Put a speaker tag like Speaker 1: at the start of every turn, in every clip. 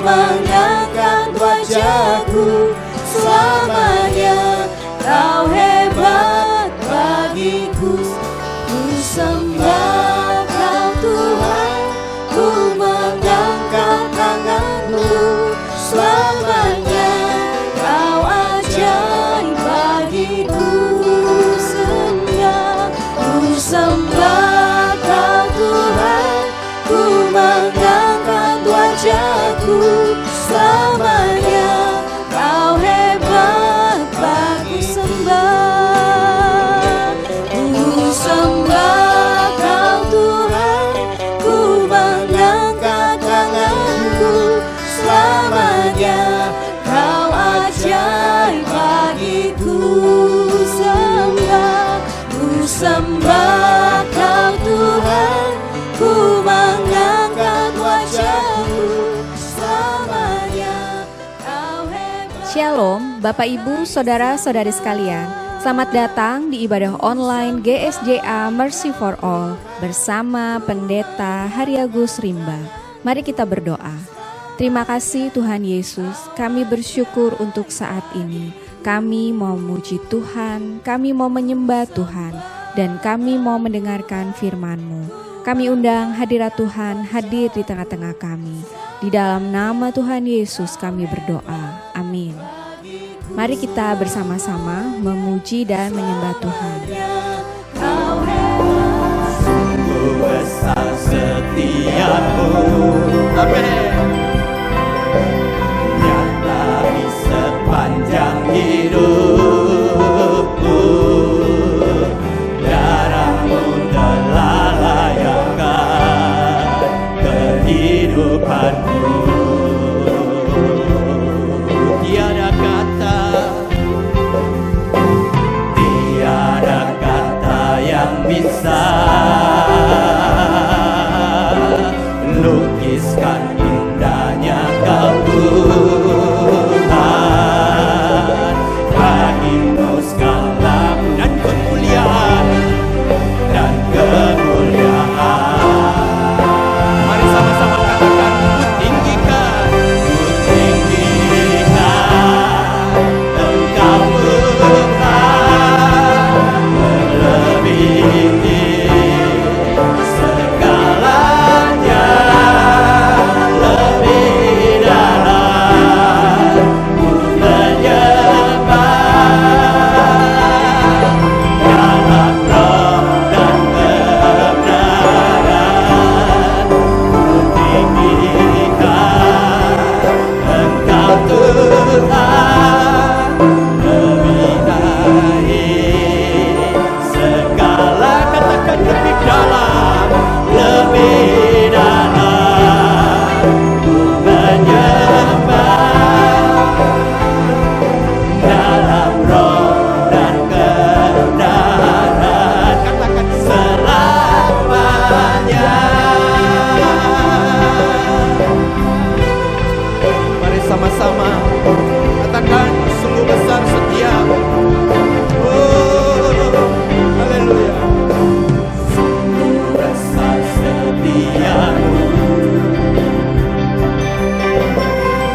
Speaker 1: mengangkat wajahku selamanya. Kau hebat bagiku, ku sembah Kau Tuhan, ku mengangkat tanganku selamanya. Kau ajaib bagiku, ku sembah Kau Tuhan, ku mengangkat wajahku selamanya. Kau hebat bagi sembah, ku sembah Kau Tuhan, ku mengangkat tanganku selamanya. Kau ajaib bagiku, sembah Kau Tuhan, ku mengangkat wajahku selamanya. Kau hebat.
Speaker 2: Shalom, Bapak Ibu, Saudara-saudari sekalian. Selamat datang di ibadah online GSJA Mercy for All bersama Pendeta Hariagus Rimba. Mari kita berdoa. Terima kasih Tuhan Yesus, kami bersyukur untuk saat ini. Kami mau memuji Tuhan, kami mau menyembah Tuhan, dan kami mau mendengarkan firman-Mu. Kami undang hadirat Tuhan hadir di tengah-tengah kami. Di dalam nama Tuhan Yesus kami berdoa. Amin. Mari kita bersama-sama memuji dan menyembah Tuhan.
Speaker 1: Sungguh besar setiamu, amin. Nyata di sepanjang hidupku, darahmu telah layakkan kehidupanku. Tiada kata yang bisa lukiskan indahnya Kau Tuhan. Bagimu segala dan kemuliaan, dan kemuliaan. Mari sama-sama katakan, ku tinggikan Engkau Tuhan, melebihi segalanya, lebih dalam ku menyembah dalam roh dan kebenaran. Ku tinggikan Engkau Tuhan, lebih baik segala, katakan lebih dalam, lebih dalam ku menyembah dalam roh dan kebenaran. Katakan selamanya. Mari sama-sama katakan, sungguh besar setiamu. Oh, haleluya. Sungguh besar setiamu,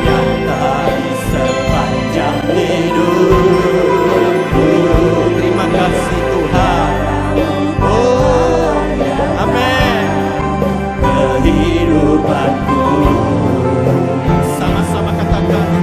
Speaker 1: nyata di sepanjang hidupku. Terima kasih Tuhan. Oh, amin. Kehidupanku, sama-sama katakan,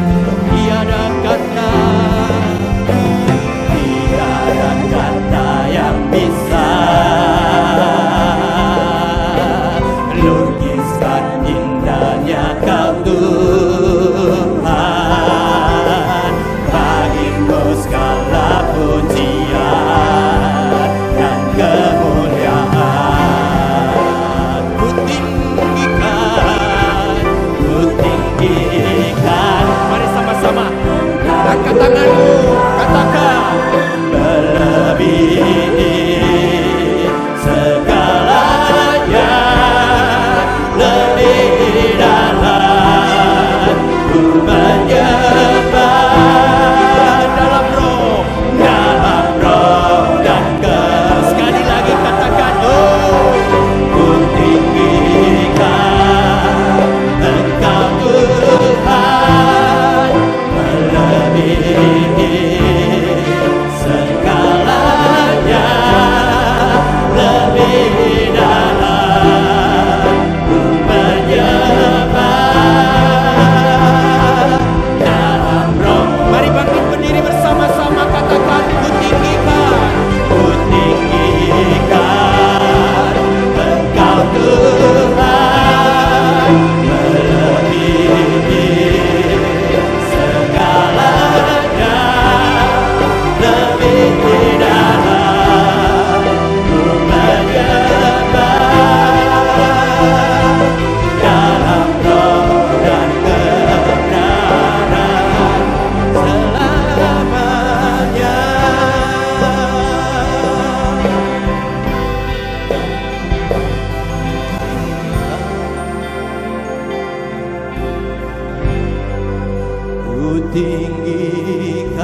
Speaker 3: tinggikan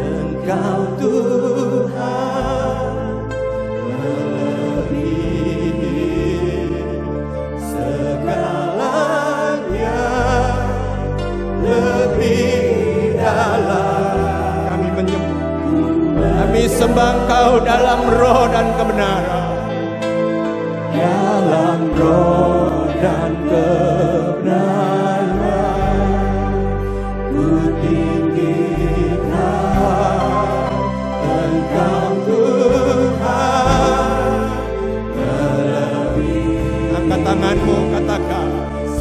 Speaker 3: Engkau Tuhan, melebihi segalanya, lebih dalam. Kami menyembah, kami sembah Engkau dalam roh dan kebenaran, dalam roh dan kebenaran. Ku tinggikan Engkau Tuhan, melebihi. Angkat tanganmu, katakan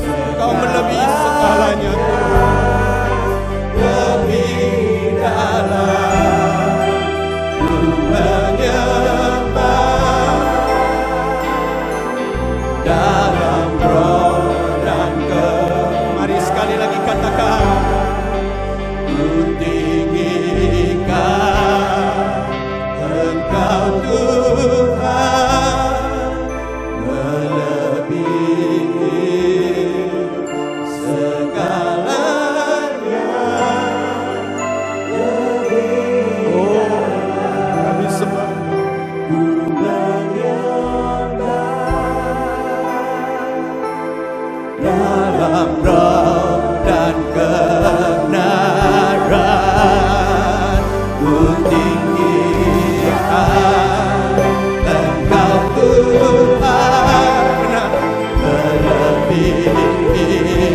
Speaker 3: Engkau melebihi segalanya, lebih dalam. Ku menyembah dalam roh dan kebenaran. Mari sekali lagi katakan, ku tinggikan Engkau Tuhan, melebihi segalanya. Oh, kami sembah, ku menyembah dalam roh dan kebenaran. Ku tinggikan Engkau Tuhan, melebihi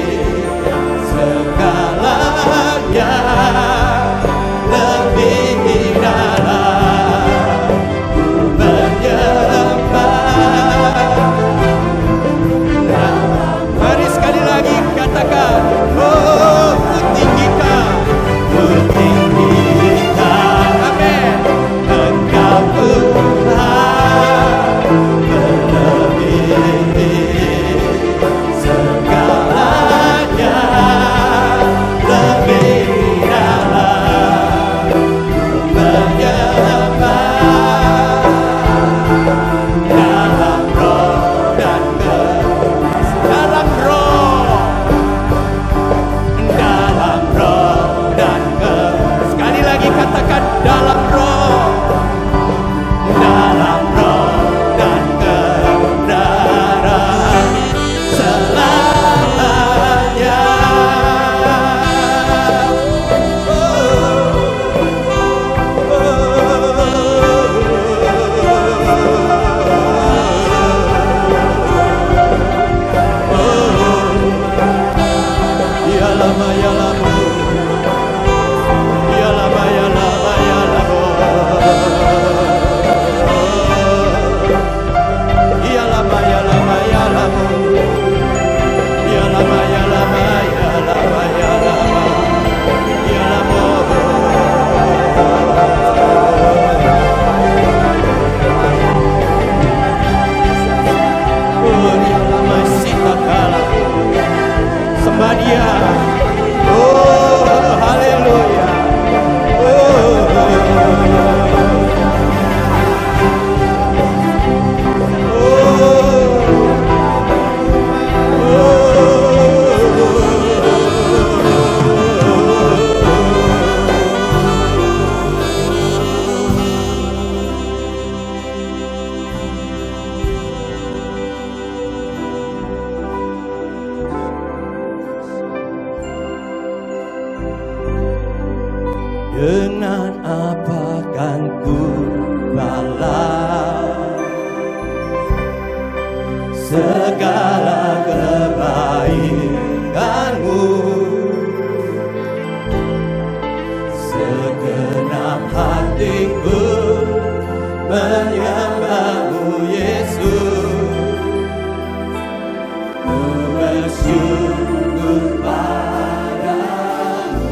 Speaker 3: segalanya, lebih dalam. Ku menyembah. Mari sekali lagi katakan, oh, ku tinggikan, amin, Engkau Tuhan, melebihi segalanya, lebih dalam. Ku menyembah dalam roh dan dalam roh dan sekali lagi katakan, dalam roh dan kebenaran selamanya. Ya lama, ya lama, ya lama, ya lama, ya lama, ya lama, ya lama, ya lama, ya lama, ya lama, ya lama, ya lama, ya lama. Oh, ya lama, sita kala. Sembah Dia. Oh, haleluya. Dengan apa kan ku balas segala kebaikanmu? Segenap hatiku menyembahmu Yesus, ku bersyukur padamu.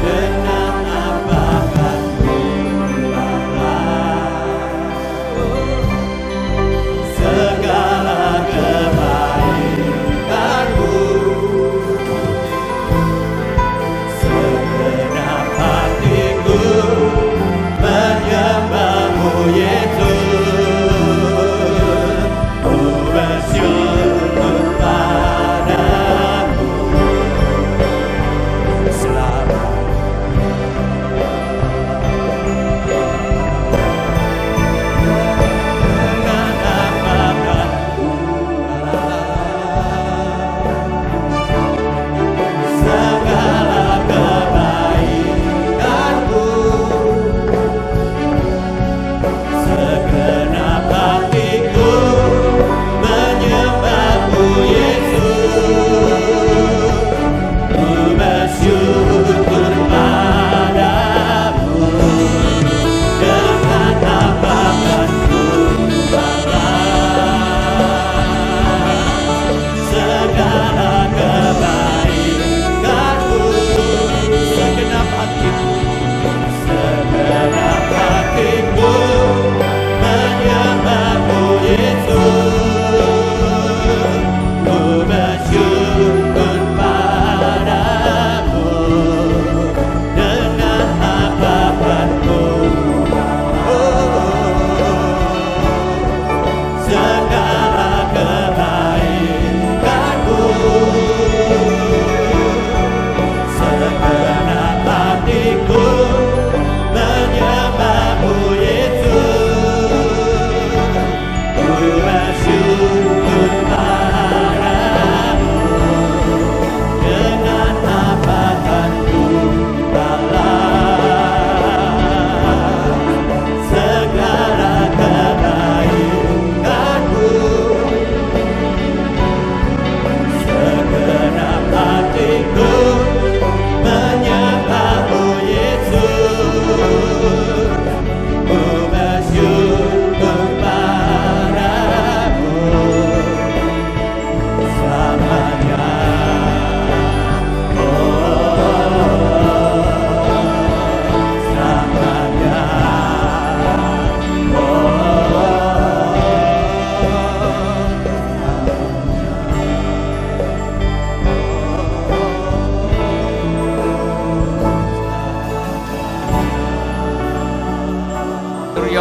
Speaker 3: Dengan apa kan ku balas segala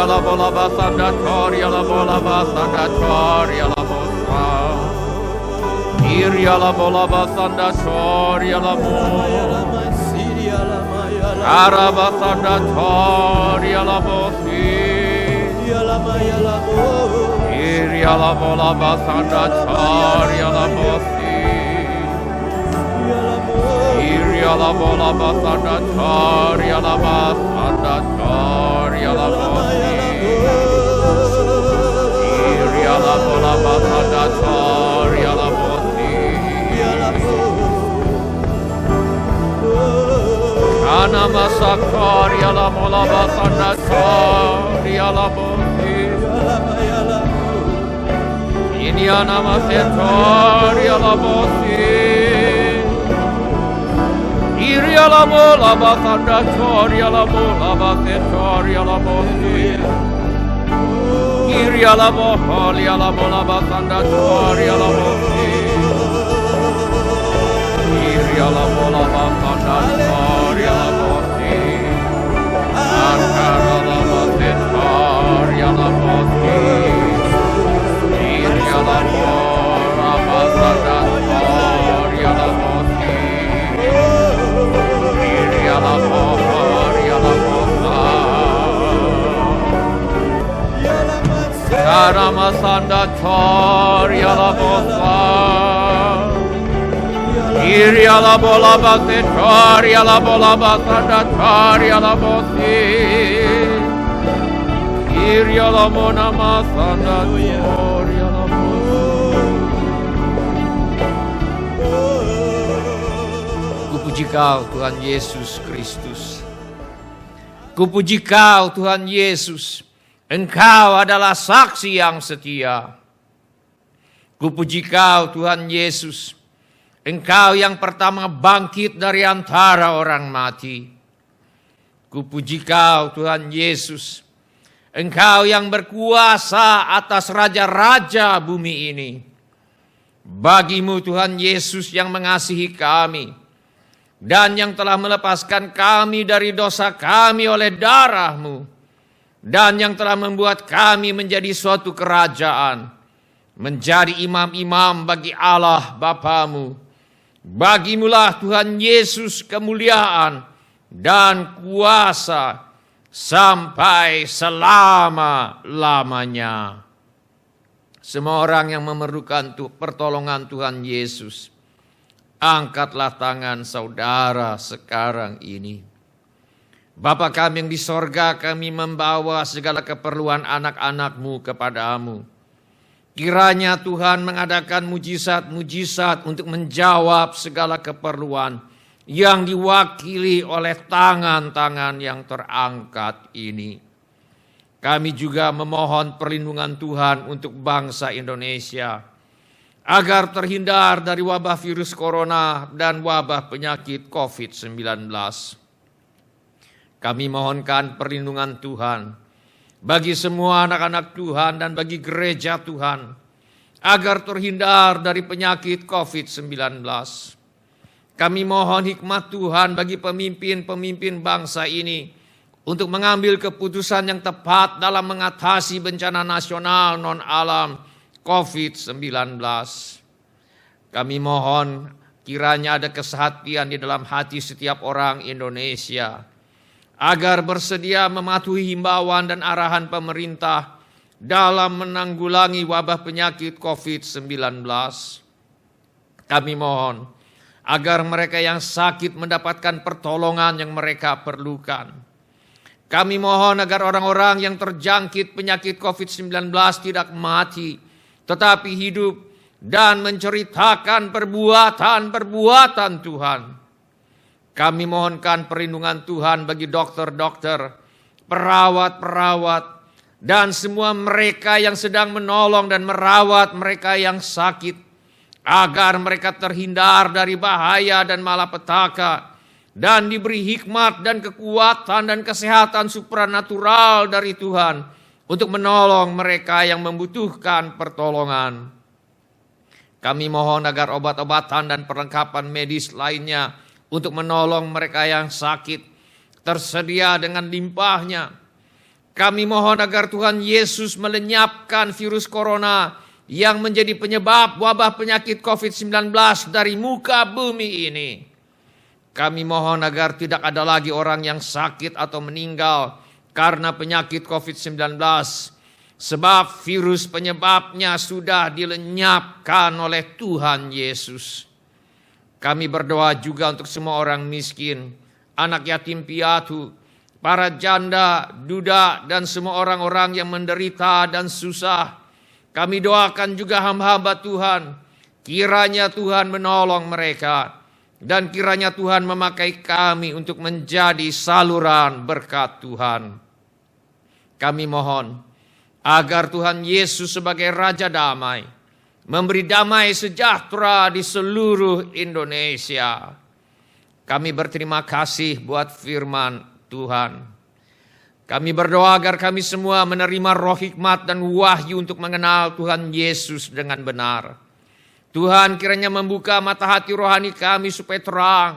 Speaker 1: la bola basanda toria la bola basanda toria la bosa. Iria la bola basanda toria la bola. Arabasanda toria la bosi. Iria la bola basanda toria la bosi. Iria la bola basanda toria la basanda toria la bosi. Iria la bola basanda toria la bosi. Ana masakaria la bola basanda toria la bosi. Ini ana masetoria la bosi. Iria la bola basanda toria la bola basetoria la bosi. Iria la bola basanda toria la bosi. Iria la bola basanda toria la bosi. Akara la basetoria la bosi. Iria la bola basanda toria la bosi. Iria la bola Karamasanda toria la bosa. Iria la bola base toria la bola basanda toria la bosi. Iria la mona masanda toria la bosi. Kupuji Kau Tuhan Yesus Kristus. Kupuji Kau Tuhan Yesus. Engkau adalah saksi yang setia. Kupuji Kau Tuhan Yesus. Engkau yang pertama bangkit dari antara orang mati. Kupuji Kau Tuhan Yesus. Engkau yang berkuasa atas raja-raja bumi ini. Bagimu Tuhan Yesus yang mengasihi kami. Dan yang telah melepaskan kami dari dosa kami oleh darah-Mu. Dan yang telah membuat kami menjadi suatu kerajaan, menjadi imam-imam bagi Allah Bapamu. Bagimulah Tuhan Yesus kemuliaan dan kuasa sampai selama-lamanya. Semua orang yang memerlukan pertolongan Tuhan Yesus, angkatlah tangan saudara sekarang ini. Bapa kami yang di sorga, kami membawa segala keperluan anak-anak-Mu kepadamu. Kiranya Tuhan mengadakan mujizat-mujizat untuk menjawab segala keperluan yang diwakili oleh tangan-tangan yang terangkat ini. Kami juga memohon perlindungan Tuhan untuk bangsa Indonesia, agar terhindar dari wabah virus corona dan wabah penyakit COVID-19. Kami mohonkan perlindungan Tuhan bagi semua anak-anak Tuhan dan bagi gereja Tuhan, agar terhindar dari penyakit COVID-19. Kami mohon hikmat Tuhan bagi pemimpin-pemimpin bangsa ini untuk mengambil keputusan yang tepat dalam mengatasi bencana nasional non-alam COVID-19. Kami mohon kiranya ada kesehatian di dalam hati setiap orang Indonesia, agar bersedia mematuhi himbauan dan arahan pemerintah dalam menanggulangi wabah penyakit COVID-19. Kami mohon agar mereka yang sakit mendapatkan pertolongan yang mereka perlukan. Kami mohon agar orang-orang yang terjangkit penyakit COVID-19 tidak mati, tetapi hidup dan menceritakan perbuatan-perbuatan Tuhan. Kami mohonkan perlindungan Tuhan bagi dokter-dokter, perawat-perawat, dan semua mereka yang sedang menolong dan merawat mereka yang sakit, agar mereka terhindar dari bahaya dan malapetaka, dan diberi hikmat dan kekuatan dan kesehatan supranatural dari Tuhan untuk menolong mereka yang membutuhkan pertolongan. Kami mohon agar obat-obatan dan perlengkapan medis lainnya untuk menolong mereka yang sakit tersedia dengan limpahnya. Kami mohon agar Tuhan Yesus melenyapkan virus corona yang menjadi penyebab wabah penyakit COVID-19 dari muka bumi ini. Kami mohon agar tidak ada lagi orang yang sakit atau meninggal karena penyakit COVID-19. Sebab virus penyebabnya sudah dilenyapkan oleh Tuhan Yesus. Kami berdoa juga untuk semua orang miskin, anak yatim piatu, para janda, duda, dan semua orang-orang yang menderita dan susah. Kami doakan juga hamba-hamba Tuhan, kiranya Tuhan menolong mereka, dan kiranya Tuhan memakai kami untuk menjadi saluran berkat Tuhan. Kami mohon agar Tuhan Yesus sebagai Raja Damai, memberi damai sejahtera di seluruh Indonesia. Kami berterima kasih buat firman Tuhan. Kami berdoa agar kami semua menerima roh hikmat dan wahyu untuk mengenal Tuhan Yesus dengan benar. Tuhan kiranya membuka mata hati rohani kami supaya terang,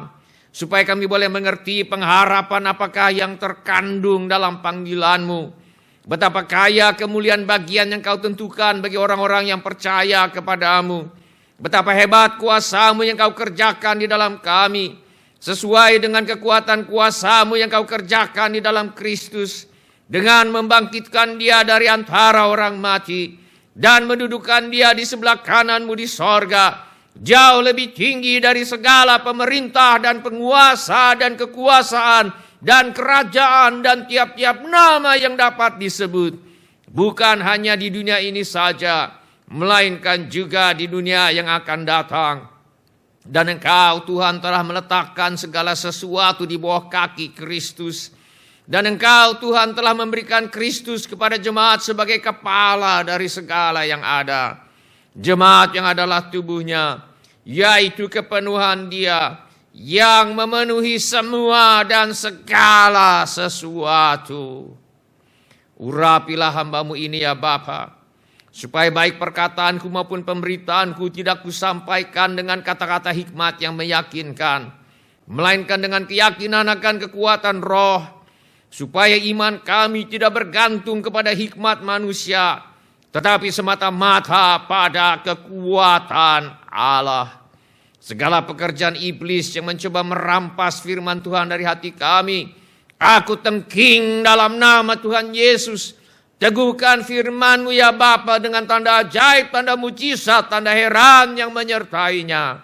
Speaker 1: supaya kami boleh mengerti pengharapan apakah yang terkandung dalam panggilan-Mu. Betapa kaya kemuliaan bagian yang Kau tentukan bagi orang-orang yang percaya kepada-Mu. Betapa hebat kuasa-Mu yang Kau kerjakan di dalam kami, sesuai dengan kekuatan kuasa-Mu yang Kau kerjakan di dalam Kristus, dengan membangkitkan Dia dari antara orang mati dan mendudukkan Dia di sebelah kanan-Mu di sorga, jauh lebih tinggi dari segala pemerintah dan penguasa dan kekuasaan dan kerajaan dan tiap-tiap nama yang dapat disebut, bukan hanya di dunia ini saja, melainkan juga di dunia yang akan datang. Dan Engkau Tuhan telah meletakkan segala sesuatu di bawah kaki Kristus. Dan Engkau Tuhan telah memberikan Kristus kepada jemaat sebagai kepala dari segala yang ada. Jemaat yang adalah tubuhnya, yaitu kepenuhan Dia yang memenuhi semua dan segala sesuatu. Urapilah hamba-Mu ini ya Bapa, supaya baik perkataanku maupun pemberitaanku tidak kusampaikan dengan kata-kata hikmat yang meyakinkan, melainkan dengan keyakinan akan kekuatan roh, supaya iman kami tidak bergantung kepada hikmat manusia, tetapi semata-mata pada kekuatan Allah. Segala pekerjaan iblis yang mencoba merampas firman Tuhan dari hati kami, aku tengking dalam nama Tuhan Yesus. Teguhkan firman-Mu ya Bapa dengan tanda ajaib, tanda mujizat, tanda heran yang menyertainya.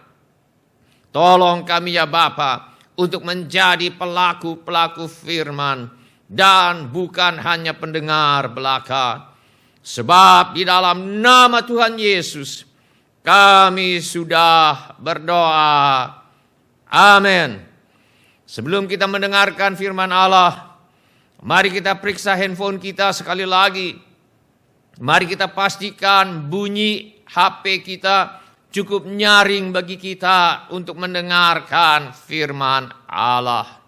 Speaker 1: Tolong kami ya Bapa untuk menjadi pelaku-pelaku firman dan bukan hanya pendengar belaka. Sebab di dalam nama Tuhan Yesus kami sudah berdoa. Amin. Sebelum kita mendengarkan firman Allah, mari kita periksa handphone kita sekali lagi. Mari kita pastikan bunyi HP kita cukup nyaring bagi kita untuk mendengarkan firman Allah.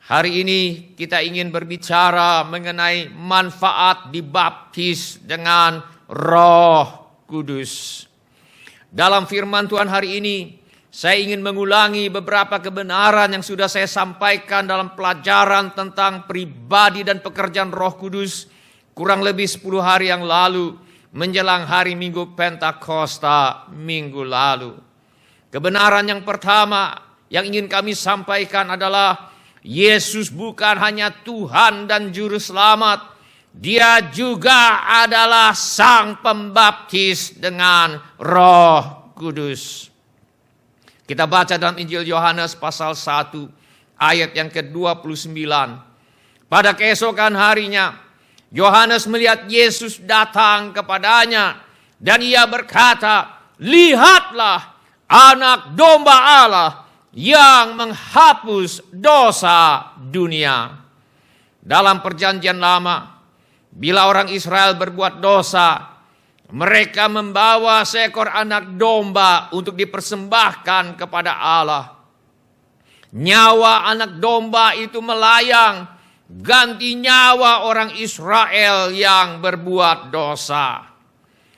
Speaker 1: Hari ini kita ingin berbicara mengenai manfaat dibaptis dengan Roh Kudus. Dalam firman Tuhan hari ini, saya ingin mengulangi beberapa kebenaran yang sudah saya sampaikan dalam pelajaran tentang pribadi dan pekerjaan Roh Kudus kurang lebih 10 hari yang lalu menjelang hari Minggu Pentakosta minggu lalu. Kebenaran yang pertama yang ingin kami sampaikan adalah Yesus bukan hanya Tuhan dan Juru Selamat, Dia juga adalah Sang Pembaptis dengan Roh Kudus. Kita baca dalam Injil Yohanes pasal 1 ayat yang ke-29. Pada keesokan harinya, Yohanes melihat Yesus datang kepadanya dan ia berkata, "Lihatlah anak domba Allah yang menghapus dosa dunia." Dalam perjanjian lama, bila orang Israel berbuat dosa, mereka membawa seekor anak domba untuk dipersembahkan kepada Allah. Nyawa anak domba itu melayang, ganti nyawa orang Israel yang berbuat dosa.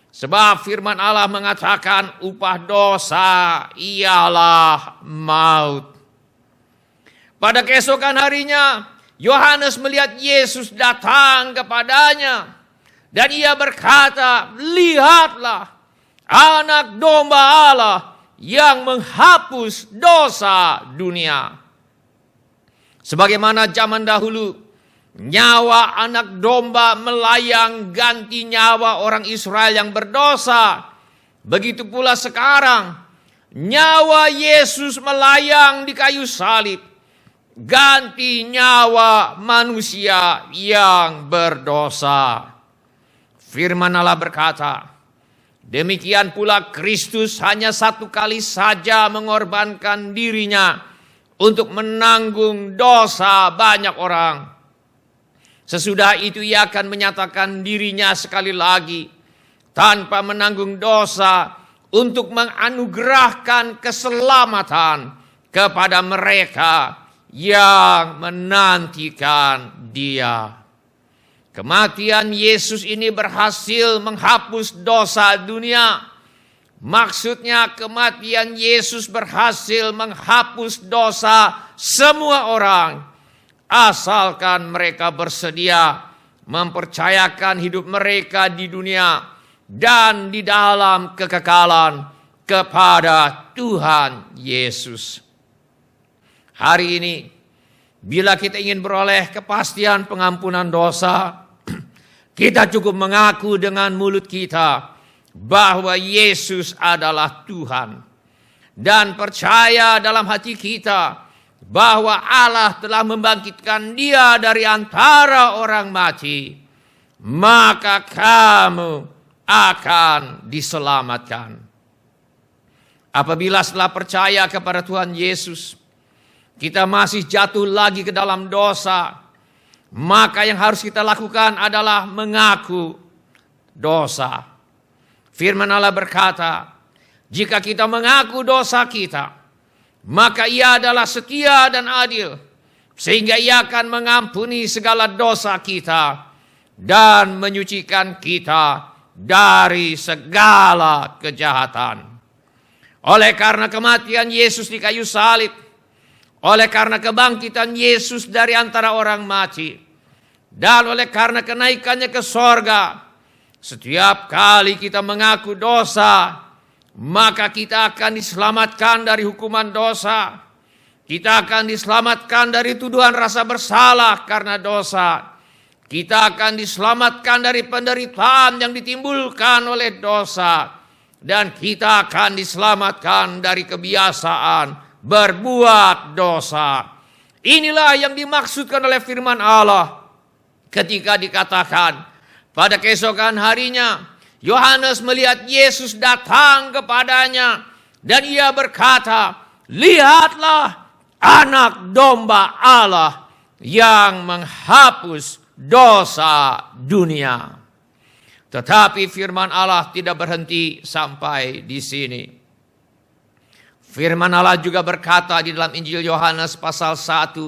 Speaker 1: Sebab firman Allah mengatakan upah dosa ialah maut. Pada keesokan harinya, Yohanes melihat Yesus datang kepadanya. Dan ia berkata, lihatlah anak domba Allah yang menghapus dosa dunia. Sebagaimana zaman dahulu, nyawa anak domba melayang ganti nyawa orang Israel yang berdosa. Begitu pula sekarang, nyawa Yesus melayang di kayu salib, ganti nyawa manusia yang berdosa. Firman Allah berkata, demikian pula Kristus hanya satu kali saja mengorbankan dirinya untuk menanggung dosa banyak orang. Sesudah itu ia akan menyatakan dirinya sekali lagi tanpa menanggung dosa untuk menganugerahkan keselamatan kepada mereka yang menantikan Dia. Kematian Yesus ini berhasil menghapus dosa dunia. Maksudnya kematian Yesus berhasil menghapus dosa semua orang, asalkan mereka bersedia mempercayakan hidup mereka di dunia dan di dalam kekekalan kepada Tuhan Yesus. Hari ini, bila kita ingin beroleh kepastian pengampunan dosa, kita cukup mengaku dengan mulut kita bahwa Yesus adalah Tuhan. Dan percaya dalam hati kita bahwa Allah telah membangkitkan Dia dari antara orang mati. Maka kamu akan diselamatkan. Apabila setelah percaya kepada Tuhan Yesus, kita masih jatuh lagi ke dalam dosa, maka yang harus kita lakukan adalah mengaku dosa. Firman Allah berkata, jika kita mengaku dosa kita, maka Ia adalah setia dan adil, sehingga Ia akan mengampuni segala dosa kita dan menyucikan kita dari segala kejahatan. Oleh karena kematian Yesus di kayu salib, oleh karena kebangkitan Yesus dari antara orang mati, dan oleh karena kenaikannya ke sorga, setiap kali kita mengaku dosa, maka kita akan diselamatkan dari hukuman dosa. Kita akan diselamatkan dari tuduhan rasa bersalah karena dosa. Kita akan diselamatkan dari penderitaan yang ditimbulkan oleh dosa. Dan kita akan diselamatkan dari kebiasaan berbuat dosa. Inilah yang dimaksudkan oleh firman Allah ketika dikatakan pada keesokan harinya Yohanes melihat Yesus datang kepadanya dan ia berkata, lihatlah anak domba Allah yang menghapus dosa dunia. Tetapi firman Allah tidak berhenti sampai di sini. Firman Allah juga berkata di dalam Injil Yohanes pasal 1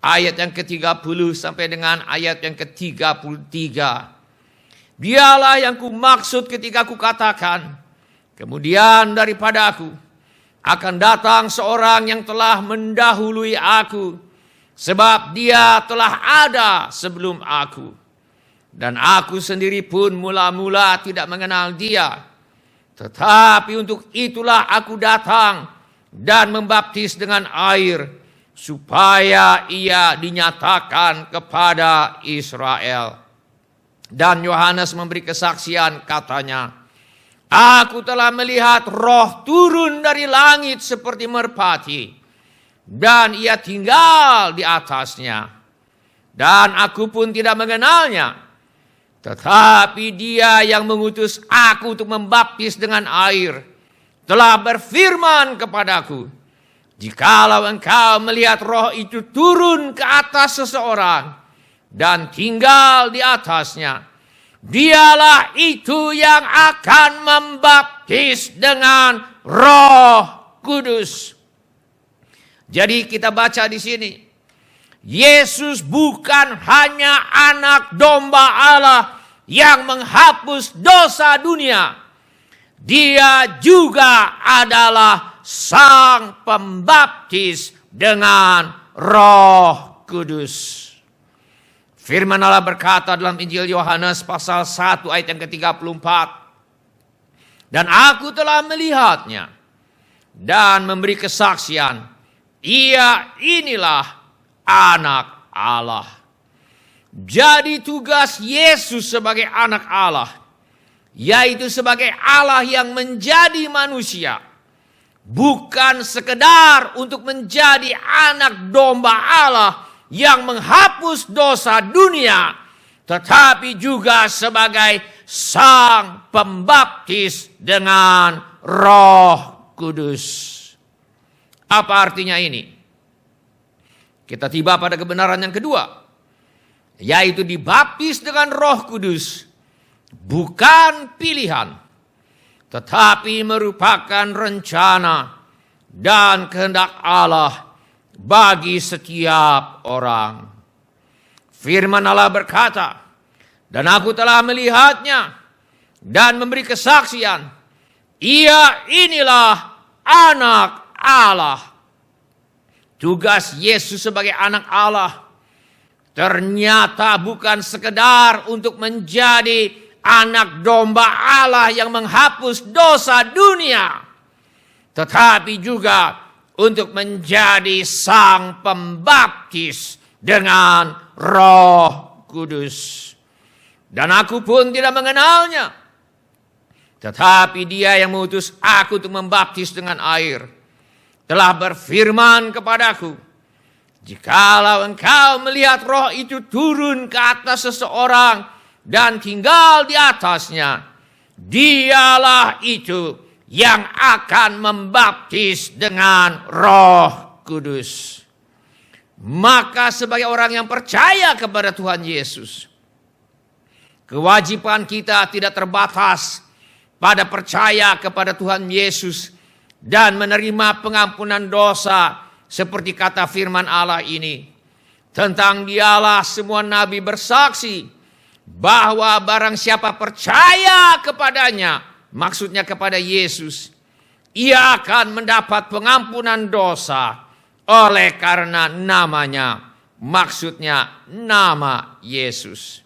Speaker 1: ayat yang ke-30 sampai dengan ayat yang ke-33. Dialah yang kumaksud ketika kukatakan, kemudian daripada aku akan datang seorang yang telah mendahului aku, sebab dia telah ada sebelum aku. Dan aku sendiri pun mula-mula tidak mengenal dia. Tetapi untuk itulah aku datang dan membaptis dengan air, supaya ia dinyatakan kepada Israel. Dan Yohanes memberi kesaksian, katanya, aku telah melihat roh turun dari langit seperti merpati, dan ia tinggal di atasnya. Dan aku pun tidak mengenalnya. Tetapi dia yang mengutus aku untuk membaptis dengan air telah berfirman kepadaku, jikalau engkau melihat roh itu turun ke atas seseorang dan tinggal di atasnya, dialah itu yang akan membaptis dengan Roh Kudus. Jadi kita baca di sini, Yesus bukan hanya anak domba Allah yang menghapus dosa dunia. Dia juga adalah sang pembaptis dengan Roh Kudus. Firman Allah berkata dalam Injil Yohanes pasal 1 ayat yang ke-34. Dan aku telah melihatnya dan memberi kesaksian. Ia inilah anak Allah. Jadi tugas Yesus sebagai anak Allah, yaitu sebagai Allah yang menjadi manusia, bukan sekedar untuk menjadi anak domba Allah yang menghapus dosa dunia, tetapi juga sebagai Sang Pembaptis dengan Roh Kudus. Apa artinya ini? Kita tiba pada kebenaran yang kedua, yaitu dibaptis dengan Roh Kudus, bukan pilihan, tetapi merupakan rencana dan kehendak Allah bagi setiap orang. Firman Allah berkata, dan aku telah melihatnya dan memberi kesaksian, ia inilah anak Allah. Tugas Yesus sebagai anak Allah ternyata bukan sekedar untuk menjadi anak domba Allah yang menghapus dosa dunia, tetapi juga untuk menjadi Sang Pembaptis dengan Roh Kudus. Dan aku pun tidak mengenalnya, tetapi Dia yang mengutus aku untuk membaptis dengan air telah berfirman kepadaku, jikalau engkau melihat Roh itu turun ke atas seseorang dan tinggal di atasnya, Dialah itu yang akan membaptis dengan Roh Kudus. Maka sebagai orang yang percaya kepada Tuhan Yesus, kewajiban kita tidak terbatas pada percaya kepada Tuhan Yesus dan menerima pengampunan dosa, seperti kata firman Allah ini. Tentang Dialah semua nabi bersaksi bahwa barang siapa percaya kepadanya, maksudnya kepada Yesus, ia akan mendapat pengampunan dosa oleh karena namanya, maksudnya nama Yesus.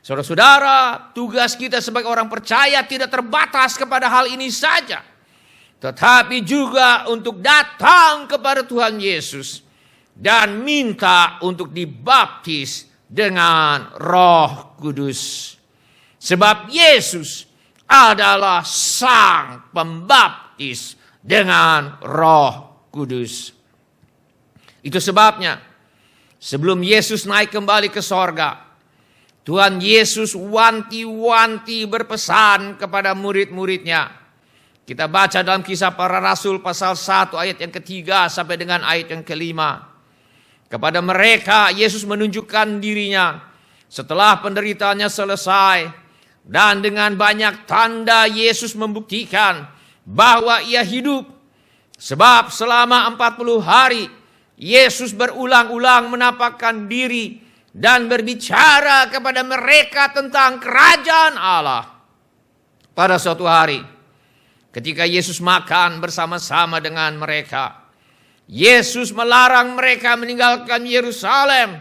Speaker 1: Saudara-saudara, tugas kita sebagai orang percaya tidak terbatas kepada hal ini saja, tetapi juga untuk datang kepada Tuhan Yesus dan minta untuk dibaptis dengan Roh Kudus. Sebab Yesus adalah Sang Pembaptis dengan Roh Kudus. Itu sebabnya sebelum Yesus naik kembali ke sorga, Tuhan Yesus wanti-wanti berpesan kepada murid-muridnya. Kita baca dalam Kisah Para Rasul pasal 1 ayat yang ketiga sampai dengan ayat yang kelima. Kepada mereka Yesus menunjukkan dirinya setelah penderitaannya selesai. Dan dengan banyak tanda Yesus membuktikan bahwa ia hidup. Sebab selama 40 hari Yesus berulang-ulang menampakkan diri dan berbicara kepada mereka tentang kerajaan Allah. Pada suatu hari, ketika Yesus makan bersama-sama dengan mereka, Yesus melarang mereka meninggalkan Yerusalem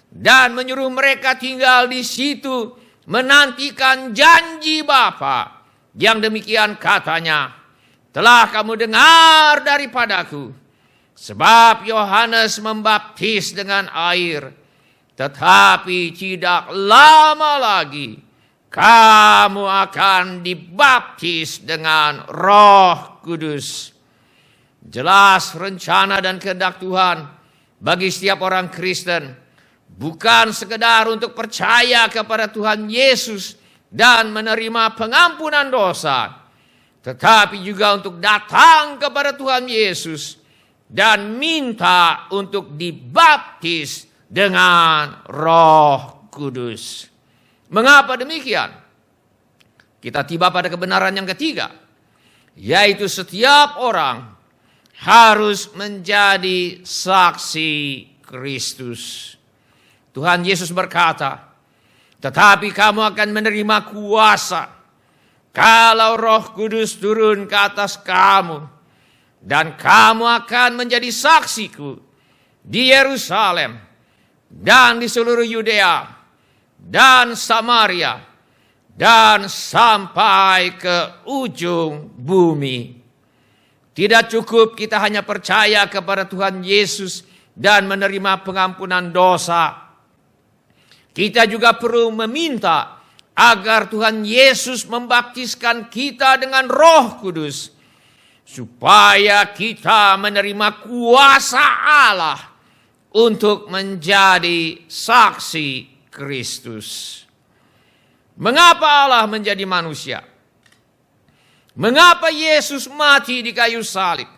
Speaker 1: dan menyuruh mereka tinggal di situ menantikan janji Bapa. Yang demikian katanya, telah kamu dengar daripadaku, sebab Yohanes membaptis dengan air, tetapi tidak lama lagi kamu akan dibaptis dengan Roh Kudus. Jelas rencana dan kehendak Tuhan bagi setiap orang Kristen bukan sekedar untuk percaya kepada Tuhan Yesus dan menerima pengampunan dosa, tetapi juga untuk datang kepada Tuhan Yesus dan minta untuk dibaptis dengan Roh Kudus. Mengapa demikian? Kita tiba pada kebenaran yang ketiga, yaitu setiap orang harus menjadi saksi Kristus. Tuhan Yesus berkata, tetapi kamu akan menerima kuasa kalau Roh Kudus turun ke atas kamu, dan kamu akan menjadi saksiku di Yerusalem dan di seluruh Yudea dan Samaria dan sampai ke ujung bumi. Tidak cukup kita hanya percaya kepada Tuhan Yesus dan menerima pengampunan dosa. Kita juga perlu meminta agar Tuhan Yesus membaptiskan kita dengan Roh Kudus, supaya kita menerima kuasa Allah untuk menjadi saksi Kristus. Mengapa Allah menjadi manusia? Mengapa Yesus mati di kayu salib?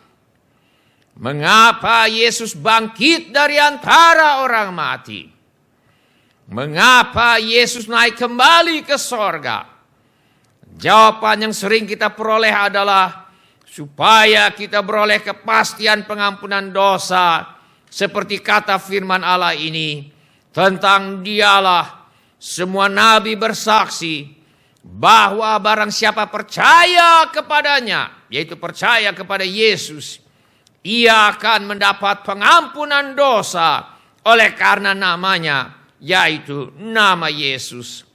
Speaker 1: Mengapa Yesus bangkit dari antara orang mati? Mengapa Yesus naik kembali ke sorga? Jawaban yang sering kita peroleh adalah supaya kita beroleh kepastian pengampunan dosa, seperti kata firman Allah ini tentang Dialah. Semua nabi bersaksi bahwa barang siapa percaya kepadanya, yaitu percaya kepada Yesus, ia akan mendapat pengampunan dosa oleh karena namanya, yaitu nama Yesus.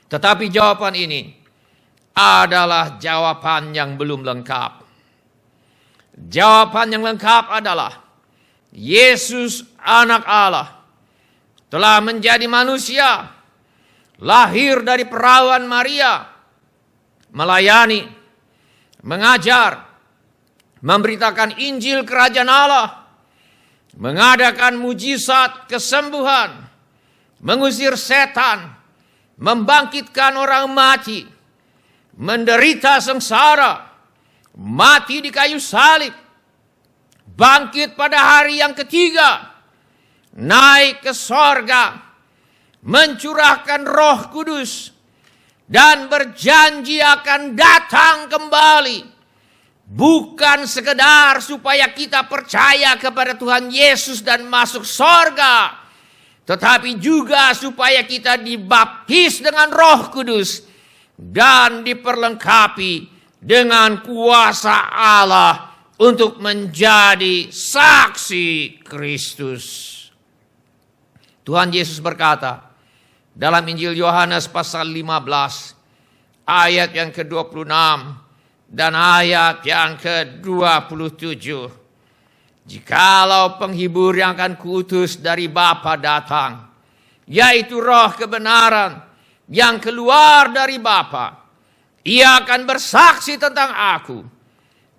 Speaker 1: Tetapi jawaban ini adalah jawaban yang belum lengkap. Jawaban yang lengkap adalah Yesus anak Allah telah menjadi manusia, lahir dari perawan Maria, melayani, mengajar, memberitakan Injil Kerajaan Allah, mengadakan mujizat kesembuhan, mengusir setan, membangkitkan orang mati, menderita sengsara, mati di kayu salib, bangkit pada hari yang ketiga, naik ke sorga, mencurahkan Roh Kudus, dan berjanji akan datang kembali, bukan sekedar supaya kita percaya kepada Tuhan Yesus dan masuk sorga, tetapi juga supaya kita dibaptis dengan Roh Kudus dan diperlengkapi dengan kuasa Allah untuk menjadi saksi Kristus. Tuhan Yesus berkata dalam Injil Yohanes pasal 15 ayat yang ke-26 dan ayat yang ke-27. Jikalau penghibur yang akan kuutus dari Bapa datang, yaitu Roh kebenaran yang keluar dari Bapa, ia akan bersaksi tentang aku.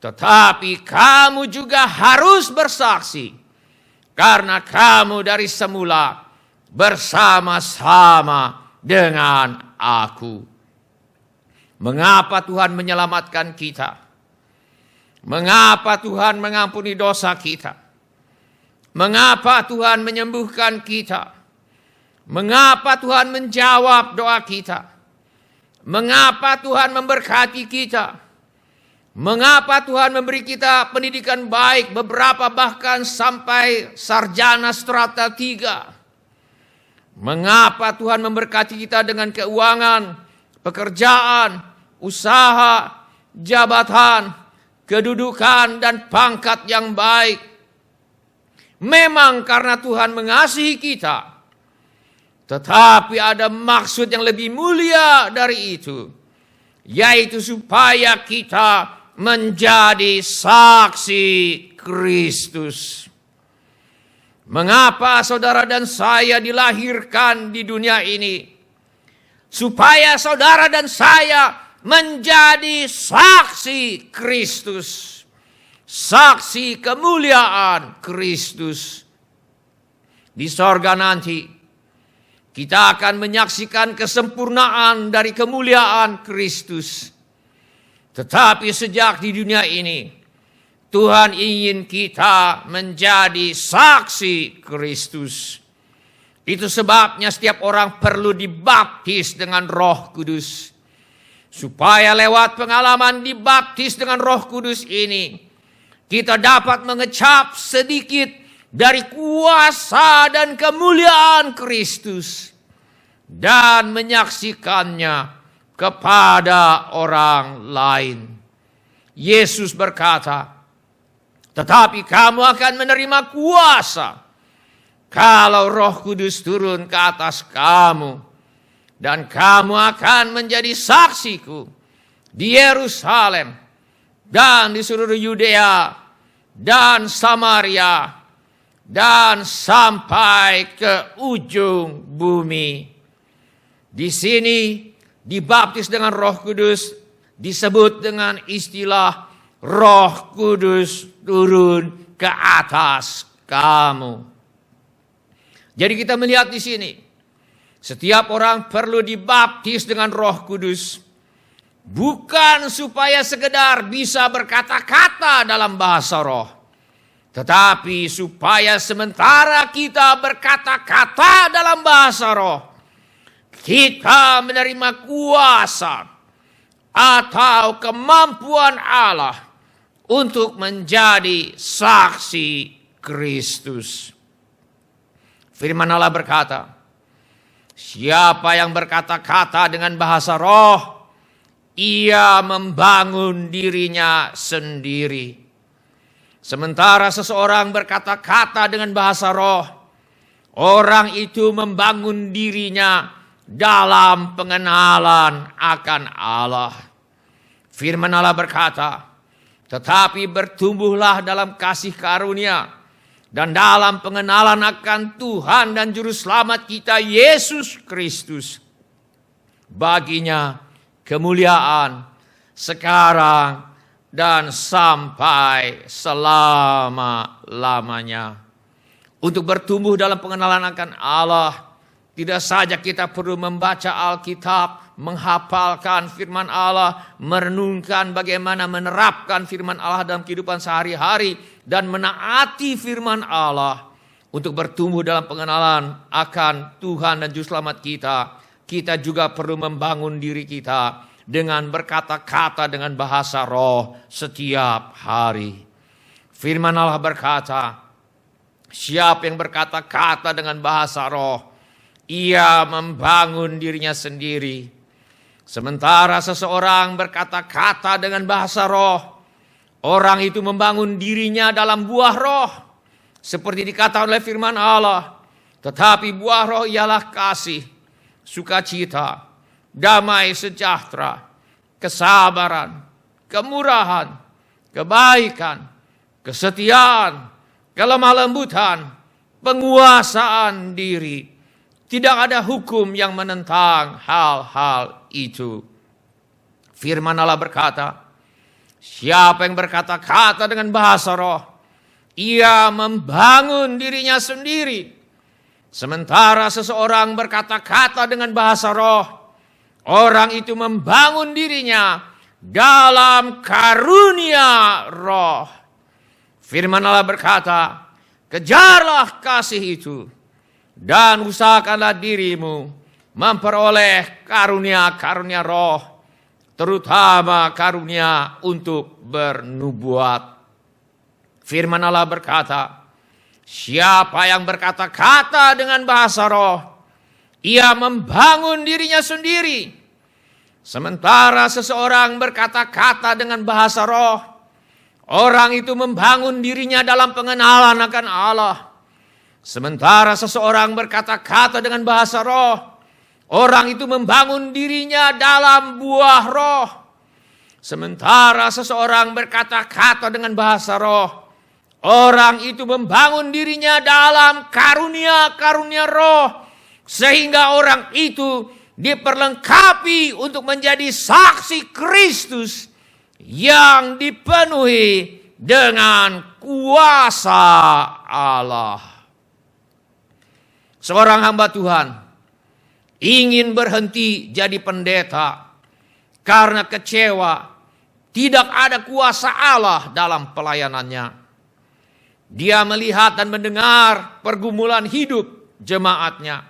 Speaker 1: Tetapi kamu juga harus bersaksi, karena kamu dari semula bersama-sama dengan aku. Mengapa Tuhan menyelamatkan kita? Mengapa Tuhan mengampuni dosa kita? Mengapa Tuhan menyembuhkan kita? Mengapa Tuhan menjawab doa kita? Mengapa Tuhan memberkati kita? Mengapa Tuhan memberi kita pendidikan baik, beberapa bahkan sampai sarjana strata 3? Mengapa Tuhan memberkati kita dengan keuangan, pekerjaan, usaha, jabatan, kedudukan, dan pangkat yang baik? Memang karena Tuhan mengasihi kita, tetapi ada maksud yang lebih mulia dari itu, yaitu supaya kita menjadi saksi Kristus. Mengapa saudara dan saya dilahirkan di dunia ini? Supaya saudara dan saya menjadi saksi Kristus, saksi kemuliaan Kristus. Di sorga nanti kita akan menyaksikan kesempurnaan dari kemuliaan Kristus. Tetapi sejak di dunia ini, Tuhan ingin kita menjadi saksi Kristus. Itu sebabnya setiap orang perlu dibaptis dengan Roh Kudus. Supaya lewat pengalaman dibaptis dengan Roh Kudus ini, kita dapat mengecap sedikit dari kuasa dan kemuliaan Kristus dan menyaksikannya kepada orang lain. Yesus berkata, tetapi kamu akan menerima kuasa kalau Roh Kudus turun ke atas kamu, dan kamu akan menjadi saksiku di Yerusalem dan di seluruh Yudea dan Samaria dan sampai ke ujung bumi. Di sini dibaptis dengan Roh Kudus disebut dengan istilah Roh Kudus turun ke atas kamu. Jadi kita melihat di sini, setiap orang perlu dibaptis dengan Roh Kudus, bukan supaya sekedar bisa berkata-kata dalam bahasa roh, tetapi supaya sementara kita berkata-kata dalam bahasa roh, kita menerima kuasa atau kemampuan Allah untuk menjadi saksi Kristus. Firman Allah berkata, siapa yang berkata-kata dengan bahasa roh, ia membangun dirinya sendiri. Sementara seseorang berkata-kata dengan bahasa roh, orang itu membangun dirinya dalam pengenalan akan Allah. Firman Allah berkata, tetapi bertumbuhlah dalam kasih karunia dan dalam pengenalan akan Tuhan dan Juru Selamat kita Yesus Kristus. Baginya kemuliaan sekarang dan sampai selama-lamanya. Untuk bertumbuh dalam pengenalan akan Allah, tidak saja kita perlu membaca Alkitab, menghafalkan firman Allah, merenungkan bagaimana menerapkan firman Allah dalam kehidupan sehari-hari, dan menaati firman Allah. Untuk bertumbuh dalam pengenalan akan Tuhan dan Juru Selamat kita, kita juga perlu membangun diri kita dengan berkata-kata dengan bahasa roh setiap hari. Firman Allah berkata, siapa yang berkata-kata dengan bahasa roh, ia membangun dirinya sendiri. Sementara seseorang berkata-kata dengan bahasa roh, orang itu membangun dirinya dalam buah roh. Seperti dikatakan oleh firman Allah. Tetapi buah roh ialah kasih, sukacita, damai sejahtera, kesabaran, kemurahan, kebaikan, kesetiaan, kelemah lembutan, penguasaan diri. Tidak ada hukum yang menentang hal-hal itu. Firman Allah berkata, siapa yang berkata-kata dengan bahasa roh, ia membangun dirinya sendiri. Sementara seseorang berkata-kata dengan bahasa roh, orang itu membangun dirinya dalam karunia roh. Firman Allah berkata, kejarlah kasih itu dan usahakanlah dirimu memperoleh karunia-karunia roh, terutama karunia untuk bernubuat. Firman Allah berkata, siapa yang berkata-kata dengan bahasa roh, ia membangun dirinya sendiri. Sementara seseorang berkata-kata dengan bahasa roh, orang itu membangun dirinya dalam pengenalan akan Allah. Sementara seseorang berkata-kata dengan bahasa roh, orang itu membangun dirinya dalam buah roh. Sementara seseorang berkata-kata dengan bahasa roh, orang itu membangun dirinya dalam karunia-karunia roh. Sehingga orang itu diperlengkapi untuk menjadi saksi Kristus yang dipenuhi dengan kuasa Allah. Seorang hamba Tuhan ingin berhenti jadi pendeta karena kecewa tidak ada kuasa Allah dalam pelayanannya. Dia melihat dan mendengar pergumulan hidup jemaatnya,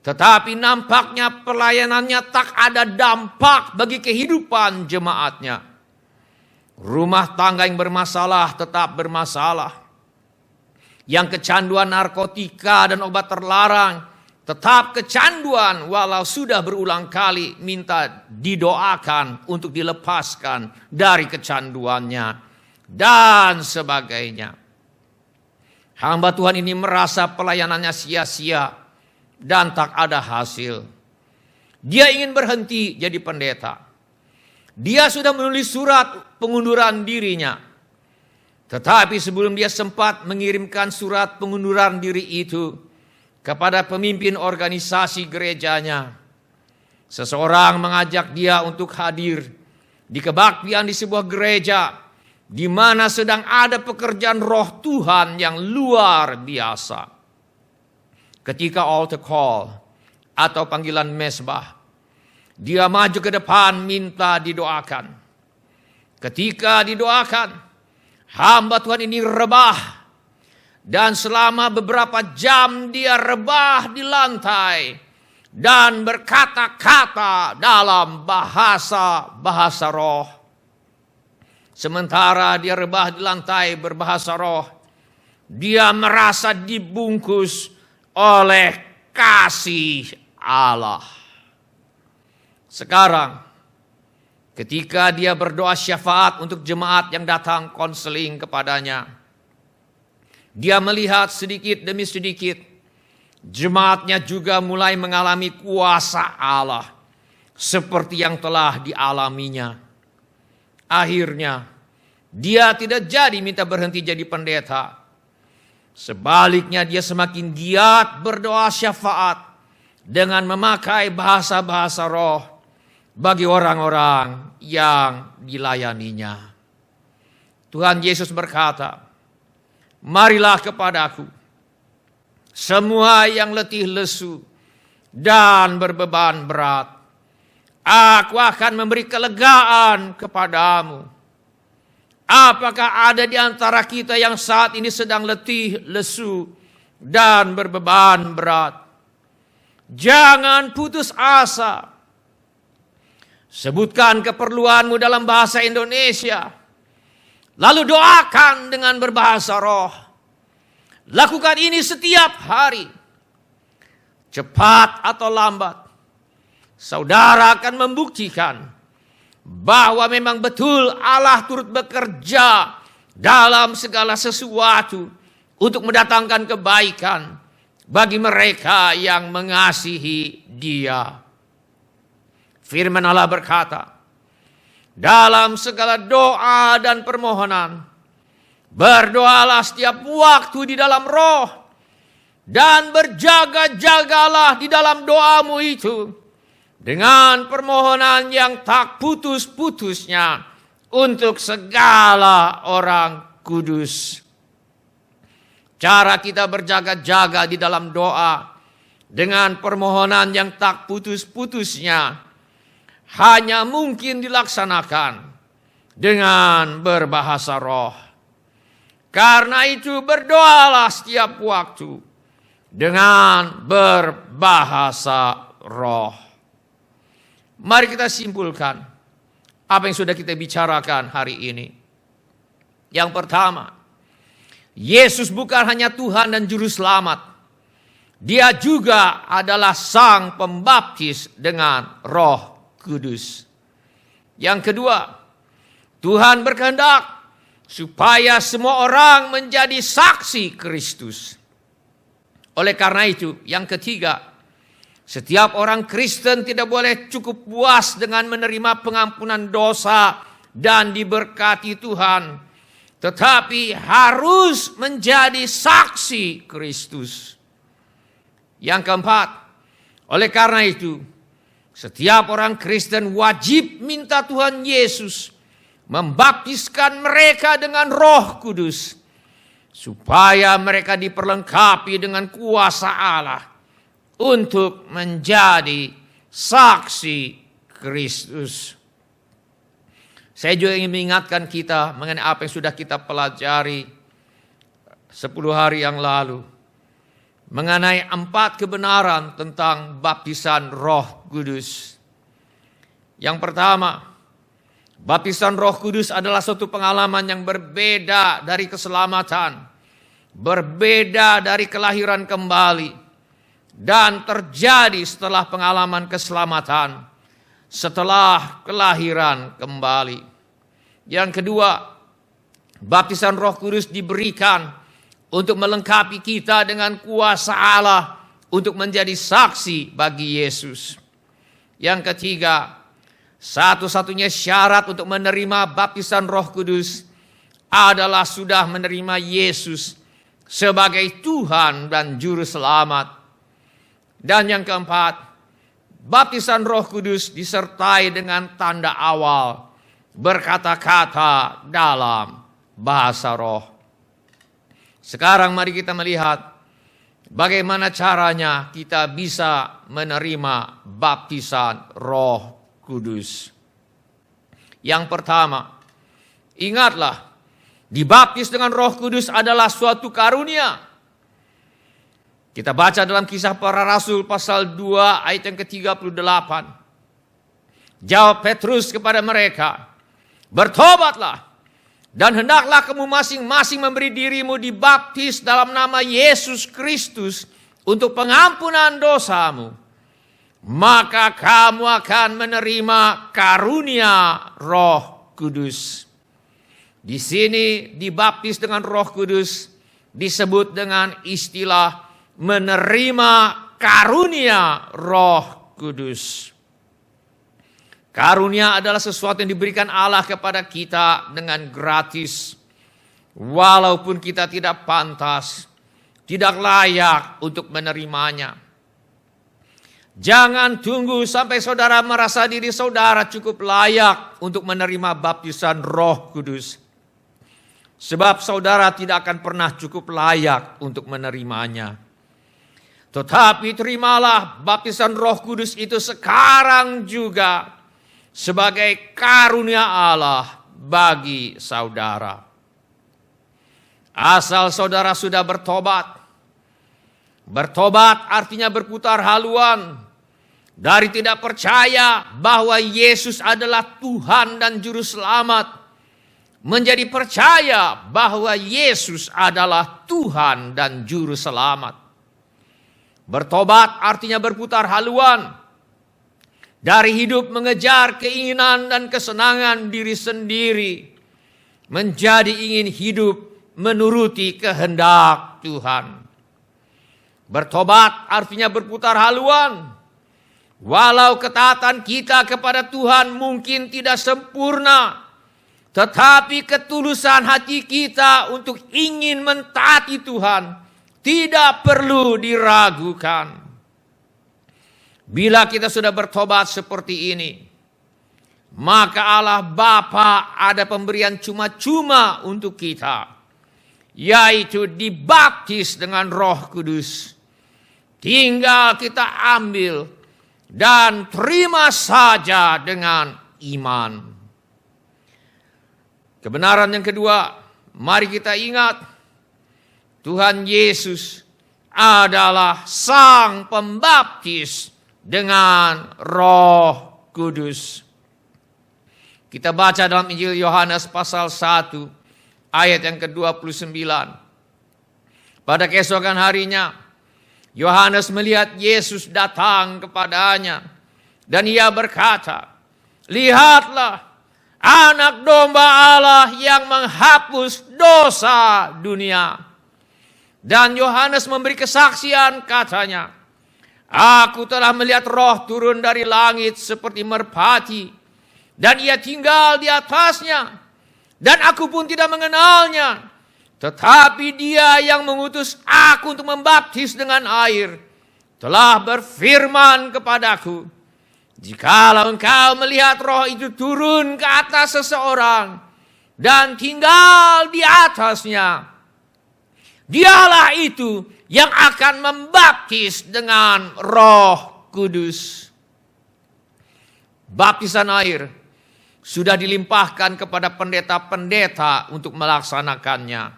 Speaker 1: tetapi nampaknya pelayanannya tak ada dampak bagi kehidupan jemaatnya. Rumah tangga yang bermasalah tetap bermasalah. Yang kecanduan narkotika dan obat terlarang tetap kecanduan walau sudah berulang kali minta didoakan untuk dilepaskan dari kecanduannya dan sebagainya. Hamba Tuhan ini merasa pelayanannya sia-sia dan tak ada hasil. Dia ingin berhenti jadi pendeta. Dia sudah menulis surat pengunduran dirinya. Tetapi sebelum dia sempat mengirimkan surat pengunduran diri itu kepada pemimpin organisasi gerejanya, seseorang mengajak dia untuk hadir di kebaktian di sebuah gereja di mana sedang ada pekerjaan roh Tuhan yang luar biasa. Ketika altar call atau panggilan mesbah, dia maju ke depan minta didoakan. Ketika didoakan, hamba Tuhan ini rebah. Dan selama beberapa jam dia rebah di lantai dan berkata-kata dalam bahasa roh. Sementara dia rebah di lantai berbahasa roh, dia merasa dibungkus oleh kasih Allah. Sekarang, ketika dia berdoa syafaat untuk jemaat yang datang konseling kepadanya, dia melihat sedikit demi sedikit jemaatnya juga mulai mengalami kuasa Allah seperti yang telah dialaminya. Akhirnya, dia tidak jadi minta berhenti jadi pendeta. Sebaliknya dia semakin giat berdoa syafaat dengan memakai bahasa-bahasa roh bagi orang-orang yang dilayaninya. Tuhan Yesus berkata, "Marilah kepadaku, semua yang letih lesu dan berbeban berat. Aku akan memberi kelegaan kepadamu." Apakah ada di antara kita yang saat ini sedang letih, lesu, dan berbeban berat? Jangan putus asa. Sebutkan keperluanmu dalam bahasa Indonesia. Lalu doakan dengan berbahasa roh. Lakukan ini setiap hari. Cepat atau lambat, saudara akan membuktikan bahwa memang betul Allah turut bekerja dalam segala sesuatu untuk mendatangkan kebaikan bagi mereka yang mengasihi Dia. Firman Allah berkata, dalam segala doa dan permohonan, berdoalah setiap waktu di dalam roh, dan berjaga-jagalah di dalam doamu itu dengan permohonan yang tak putus-putusnya untuk segala orang kudus. Cara kita berjaga-jaga di dalam doa dengan permohonan yang tak putus-putusnya hanya mungkin dilaksanakan dengan berbahasa roh. Karena itu berdoalah setiap waktu dengan berbahasa roh. Mari kita simpulkan apa yang sudah kita bicarakan hari ini. Yang pertama, Yesus bukan hanya Tuhan dan Juru Selamat. Dia juga adalah Sang Pembaptis dengan Roh Kudus. Yang kedua, Tuhan berkehendak supaya semua orang menjadi saksi Kristus. Oleh karena itu, yang ketiga, setiap orang Kristen tidak boleh cukup puas dengan menerima pengampunan dosa dan diberkati Tuhan, tetapi harus menjadi saksi Kristus. Yang keempat, oleh karena itu, setiap orang Kristen wajib minta Tuhan Yesus membaptiskan mereka dengan Roh Kudus, supaya mereka diperlengkapi dengan kuasa Allah untuk menjadi saksi Kristus. Saya juga ingin mengingatkan kita mengenai apa yang sudah kita pelajari 10 hari yang lalu. Mengenai 4 kebenaran tentang baptisan Roh Kudus. Yang pertama, baptisan Roh Kudus adalah suatu pengalaman yang berbeda dari keselamatan. Berbeda dari kelahiran kembali. Dan terjadi setelah pengalaman keselamatan, setelah kelahiran kembali. Yang kedua, baptisan Roh Kudus diberikan untuk melengkapi kita dengan kuasa Allah untuk menjadi saksi bagi Yesus. Yang ketiga, satu-satunya syarat untuk menerima baptisan Roh Kudus adalah sudah menerima Yesus sebagai Tuhan dan Juru Selamat. Dan yang keempat, baptisan Roh Kudus disertai dengan tanda awal, berkata-kata dalam bahasa roh. Sekarang mari kita melihat bagaimana caranya kita bisa menerima baptisan Roh Kudus. Yang pertama, ingatlah, dibaptis dengan Roh Kudus adalah suatu karunia. Kita baca dalam Kisah Para Rasul pasal 2 ayat yang ke-38. Jawab Petrus kepada mereka, bertobatlah dan hendaklah kamu masing-masing memberi dirimu dibaptis dalam nama Yesus Kristus untuk pengampunan dosamu. Maka kamu akan menerima karunia Roh Kudus. Di sini dibaptis dengan Roh Kudus disebut dengan istilah menerima karunia Roh Kudus. Karunia adalah sesuatu yang diberikan Allah kepada kita dengan gratis. Walaupun kita tidak pantas, tidak layak untuk menerimanya. Jangan tunggu sampai saudara merasa diri saudara cukup layak untuk menerima baptisan Roh Kudus. Sebab saudara tidak akan pernah cukup layak untuk menerimanya. Tetapi terimalah baptisan Roh Kudus itu sekarang juga sebagai karunia Allah bagi saudara. Asal saudara sudah bertobat. Bertobat artinya berputar haluan dari tidak percaya bahwa Yesus adalah Tuhan dan Juru Selamat, menjadi percaya bahwa Yesus adalah Tuhan dan Juru Selamat. Bertobat artinya berputar haluan dari hidup mengejar keinginan dan kesenangan diri sendiri, menjadi ingin hidup menuruti kehendak Tuhan. Bertobat artinya berputar haluan. Walau ketaatan kita kepada Tuhan mungkin tidak sempurna, tetapi ketulusan hati kita untuk ingin mentaati Tuhan tidak perlu diragukan. Bila kita sudah bertobat seperti ini, maka Allah Bapa ada pemberian cuma-cuma untuk kita, yaitu dibaptis dengan Roh Kudus. Tinggal kita ambil dan terima saja dengan iman. Kebenaran yang kedua, mari kita ingat, Tuhan Yesus adalah Sang Pembaptis dengan Roh Kudus. Kita baca dalam Injil Yohanes pasal 1 ayat yang ke-29. Pada keesokan harinya Yohanes melihat Yesus datang kepadanya dan ia berkata, "Lihatlah Anak Domba Allah yang menghapus dosa dunia." Dan Yohanes memberi kesaksian, katanya, "Aku telah melihat Roh turun dari langit seperti merpati, dan ia tinggal di atasnya. Dan aku pun tidak mengenalnya. Tetapi Dia yang mengutus aku untuk membaptis dengan air telah berfirman kepadaku, jikalau engkau melihat Roh itu turun ke atas seseorang dan tinggal di atasnya, Dialah itu yang akan membaptis dengan Roh Kudus." Baptisan air sudah dilimpahkan kepada pendeta-pendeta untuk melaksanakannya.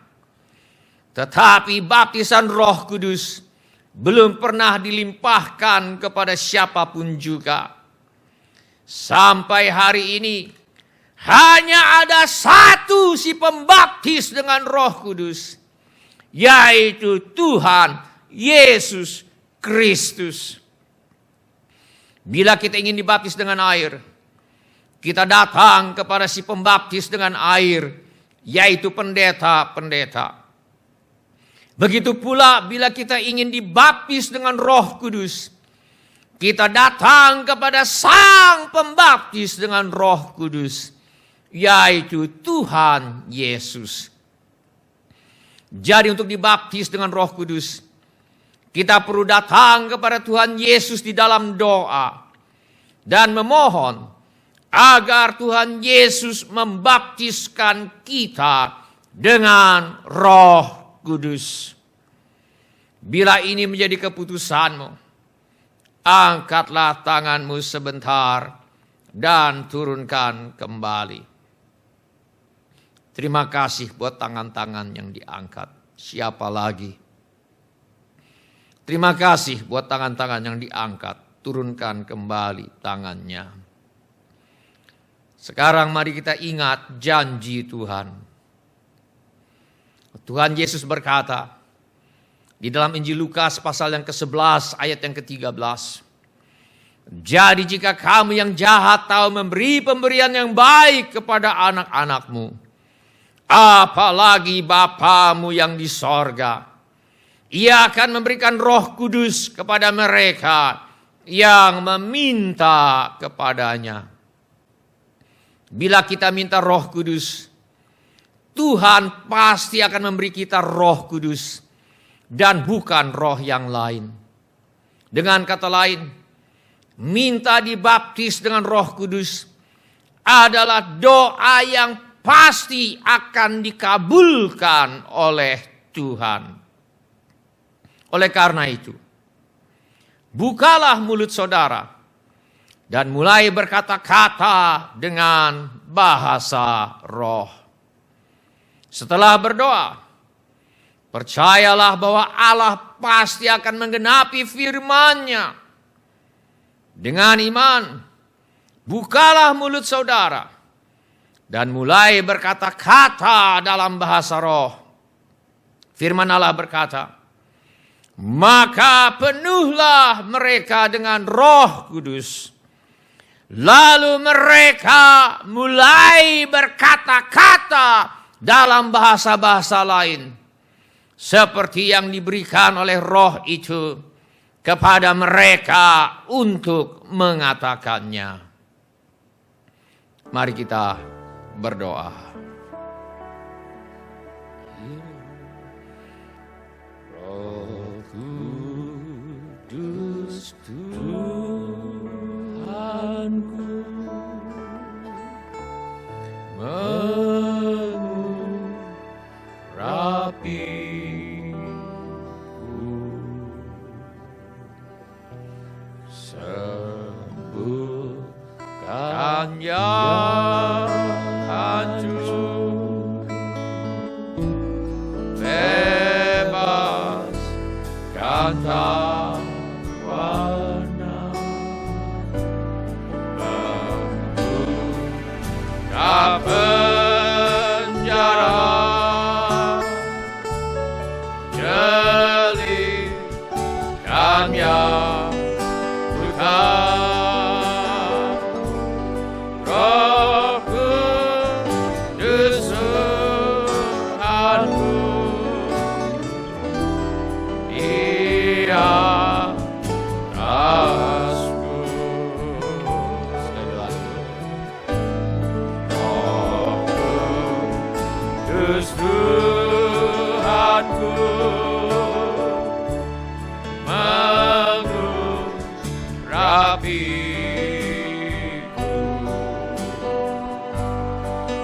Speaker 1: Tetapi baptisan Roh Kudus belum pernah dilimpahkan kepada siapapun juga. Sampai hari ini hanya ada satu si pembaptis dengan Roh Kudus, yaitu Tuhan Yesus Kristus. Bila kita ingin dibaptis dengan air, kita datang kepada si pembaptis dengan air, yaitu pendeta-pendeta. Begitu pula bila kita ingin dibaptis dengan Roh Kudus, kita datang kepada Sang Pembaptis dengan Roh Kudus, yaitu Tuhan Yesus. Jadi untuk dibaptis dengan Roh Kudus, kita perlu datang kepada Tuhan Yesus di dalam doa dan memohon agar Tuhan Yesus membaptiskan kita dengan Roh Kudus. Bila ini menjadi keputusanmu, angkatlah tanganmu sebentar dan turunkan kembali. Terima kasih buat tangan-tangan yang diangkat. Siapa lagi? Terima kasih buat tangan-tangan yang diangkat. Turunkan kembali tangannya. Sekarang mari kita ingat janji Tuhan. Tuhan Yesus berkata di dalam Injil Lukas pasal yang ke-11 ayat yang ke-13. Jadi jika kamu yang jahat tahu memberi pemberian yang baik kepada anak-anakmu, apalagi Bapamu yang di sorga, Ia akan memberikan Roh Kudus kepada mereka yang meminta kepadanya. Bila kita minta Roh Kudus, Tuhan pasti akan memberi kita Roh Kudus dan bukan roh yang lain. Dengan kata lain, minta dibaptis dengan Roh Kudus adalah doa yang pasti akan dikabulkan oleh Tuhan. Oleh karena itu, bukalah mulut saudara dan mulai berkata-kata dengan bahasa roh. Setelah berdoa, percayalah bahwa Allah pasti akan menggenapi firman-Nya. Dengan iman, bukalah mulut saudara dan mulai berkata-kata dalam bahasa roh. Firman Allah berkata, maka penuhlah mereka dengan Roh Kudus. Lalu mereka mulai berkata-kata dalam bahasa-bahasa lain, seperti yang diberikan oleh Roh itu kepada mereka untuk mengatakannya. Mari kita berdoa. Roh Kudus Tuhanku, mengurapiku, sembuhkan yang hancur, bebaskan tawanan, membuka penjara, jelikan yang buta. Roh Kudus Tuhanku, di atasku. Sekali lagi. Roh Kudus Tuhanku, mengurapiku,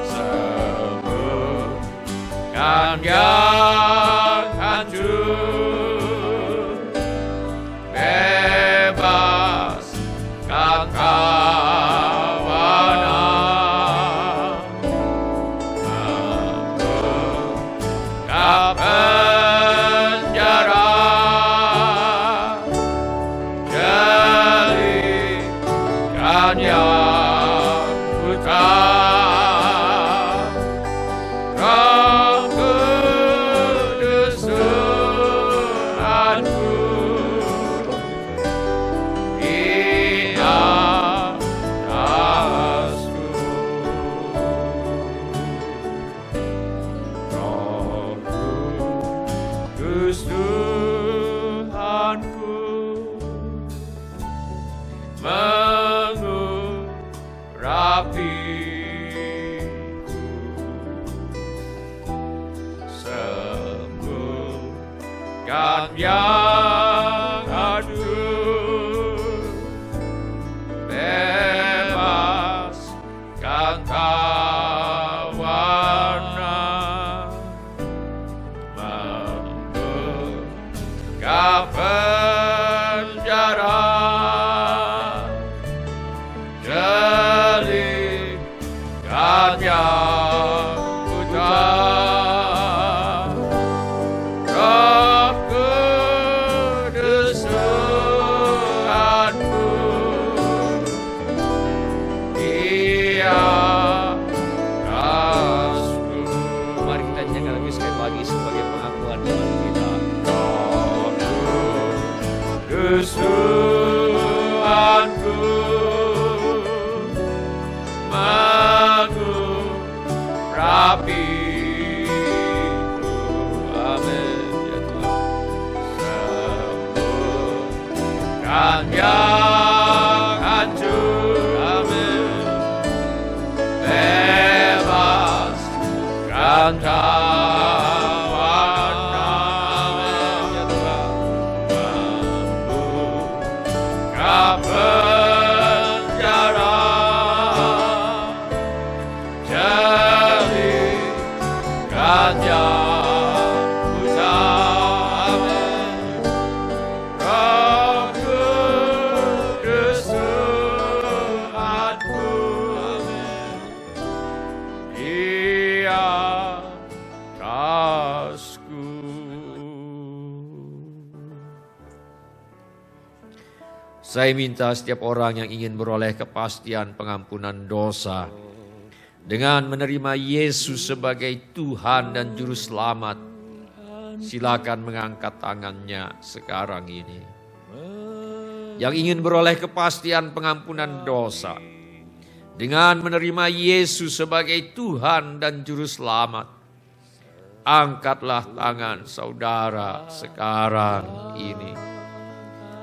Speaker 1: sembuhkan yang hancur, bebaskan tawanan, membuka Kudus Tuhanku, mengurapiku, sembuhkan yang hancur, bebaskan tawanan, membuka penjara, jelikan yang buta. Roh Kudus Tuhanku, Dia kasku. Mari kita nyanyikan lagi sekali lagi sebagai pengakuan iman kita. Roh Kudus Tuhanku, mengurapiku. Amin. Ya Tuhan. Sembuhkan yang hancur. Amin. Bebaskan tawanan. Amin. Ya Tuhan. Membuka penjara, jelikan yang buta. Amin. Roh Kudus Tuhanku, amin. Dia kasku. Saya minta setiap orang yang ingin beroleh kepastian pengampunan dosa dengan menerima Yesus sebagai Tuhan dan Juru Selamat, silakan mengangkat tangannya sekarang ini. Yang ingin beroleh kepastian pengampunan dosa dengan menerima Yesus sebagai Tuhan dan Juru Selamat, angkatlah tangan saudara sekarang ini.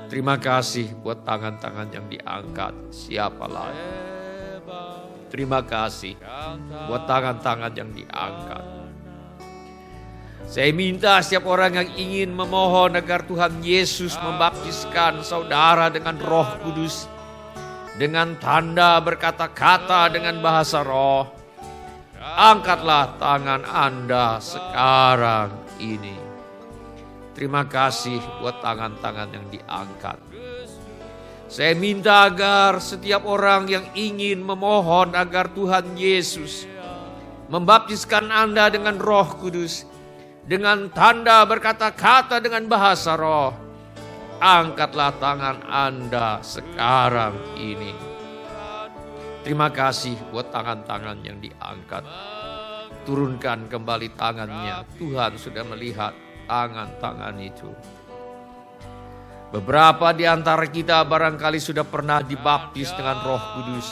Speaker 1: Terima kasih buat tangan-tangan yang diangkat. Siapa lagi? Terima kasih buat tangan-tangan yang diangkat. Saya minta setiap orang yang ingin memohon agar Tuhan Yesus membaptiskan saudara dengan Roh Kudus, dengan tanda berkata-kata dengan bahasa roh, angkatlah tangan Anda sekarang ini. Terima kasih buat tangan-tangan yang diangkat. Saya minta agar setiap orang yang ingin memohon agar Tuhan Yesus membaptiskan Anda dengan Roh Kudus, dengan tanda berkata-kata dengan bahasa roh, angkatlah tangan Anda sekarang ini. Terima kasih buat tangan-tangan yang diangkat. Turunkan kembali tangannya. Tuhan sudah melihat tangan-tangan itu. Beberapa di antara kita barangkali sudah pernah dibaptis dengan Roh Kudus,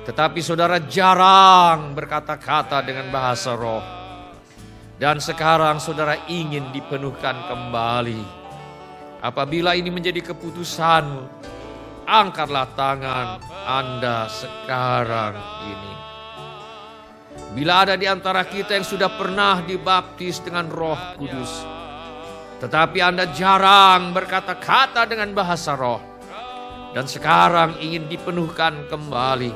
Speaker 1: tetapi saudara jarang berkata-kata dengan bahasa roh. Dan sekarang saudara ingin dipenuhkan kembali. Apabila ini menjadi keputusanmu, angkatlah tangan Anda sekarang ini. Bila ada di antara kita yang sudah pernah dibaptis dengan Roh Kudus, tetapi Anda jarang berkata-kata dengan bahasa roh, dan sekarang ingin dipenuhkan kembali,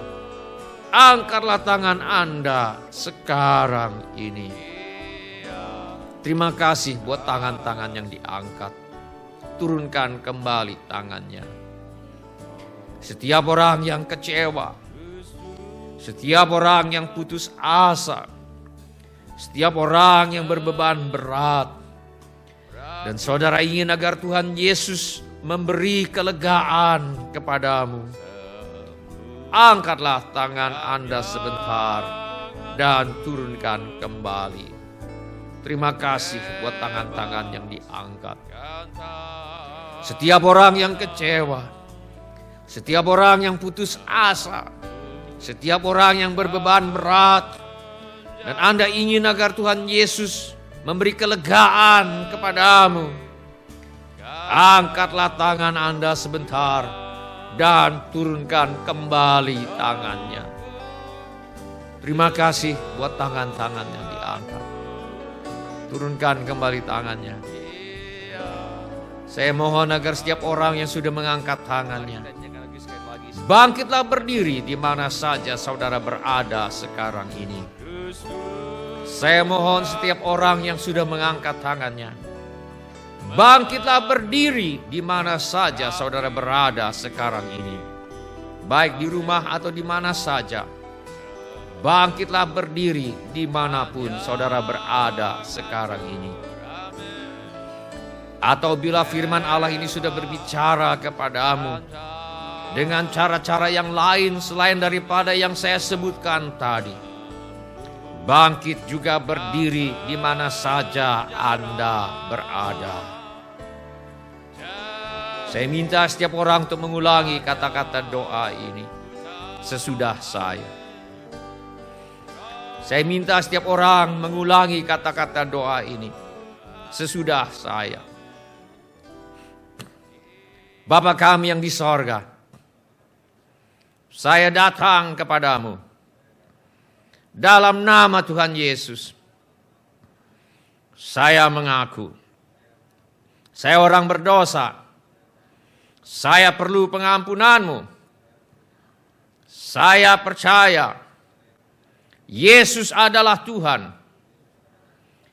Speaker 1: angkatlah tangan Anda sekarang ini. Terima kasih buat tangan-tangan yang diangkat. Turunkan kembali tangannya. Setiap orang yang kecewa, setiap orang yang putus asa, setiap orang yang berbeban berat, dan saudara ingin agar Tuhan Yesus memberi kelegaan kepadamu, angkatlah tangan Anda sebentar dan turunkan kembali. Terima kasih buat tangan-tangan yang diangkat. Setiap orang yang kecewa, setiap orang yang putus asa, setiap orang yang berbeban berat, dan Anda ingin agar Tuhan Yesus memberi kelegaan kepadamu. Angkatlah tangan Anda sebentar dan turunkan kembali tangannya. Terima kasih buat tangan-tangan yang diangkat. Turunkan kembali tangannya. Saya mohon agar setiap orang yang sudah mengangkat tangannya, bangkitlah berdiri di mana saja saudara berada sekarang ini. Saya mohon setiap orang yang sudah mengangkat tangannya, bangkitlah berdiri di mana saja saudara berada sekarang ini. Baik di rumah atau di mana saja. Bangkitlah berdiri dimanapun saudara berada sekarang ini. Atau bila firman Allah ini sudah berbicara kepadamu dengan cara-cara yang lain selain daripada yang saya sebutkan tadi, bangkit juga berdiri di mana saja Anda berada. Saya minta setiap orang untuk mengulangi kata-kata doa ini sesudah saya. Saya minta setiap orang mengulangi kata-kata doa ini sesudah saya. Bapa kami yang di sorga, saya datang kepadamu dalam nama Tuhan Yesus. Saya mengaku, saya orang berdosa. Saya perlu pengampunanmu. Saya percaya Yesus adalah Tuhan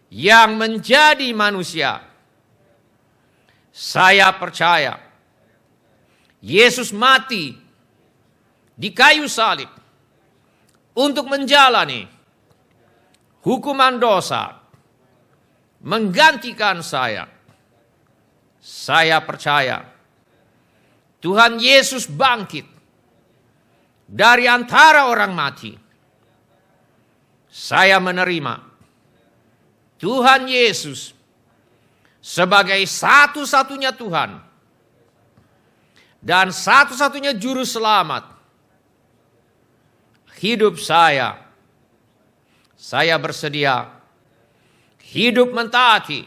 Speaker 1: yang menjadi manusia. Saya percaya Yesus mati di kayu salib untuk menjalani hukuman dosa, menggantikan saya. Saya percaya Tuhan Yesus bangkit dari antara orang mati. Saya menerima Tuhan Yesus sebagai satu-satunya Tuhan dan satu-satunya juru selamat hidup saya. Saya bersedia hidup mentaati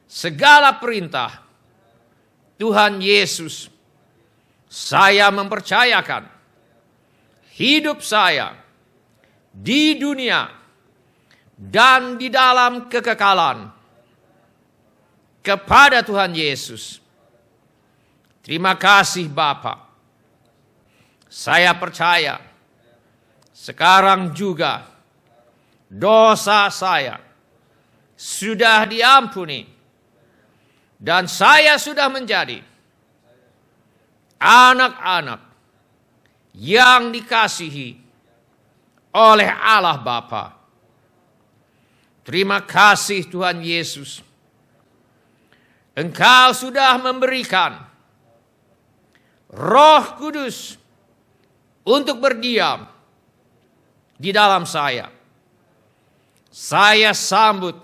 Speaker 1: segala perintah Tuhan Yesus. Saya mempercayakan hidup saya di dunia dan di dalam kekekalan kepada Tuhan Yesus. Terima kasih Bapa. Saya percaya sekarang juga dosa saya sudah diampuni dan saya sudah menjadi anak-anak yang dikasihi oleh Allah Bapa. Terima kasih Tuhan Yesus. Engkau sudah memberikan Roh Kudus untuk berdiam di dalam saya. Saya sambut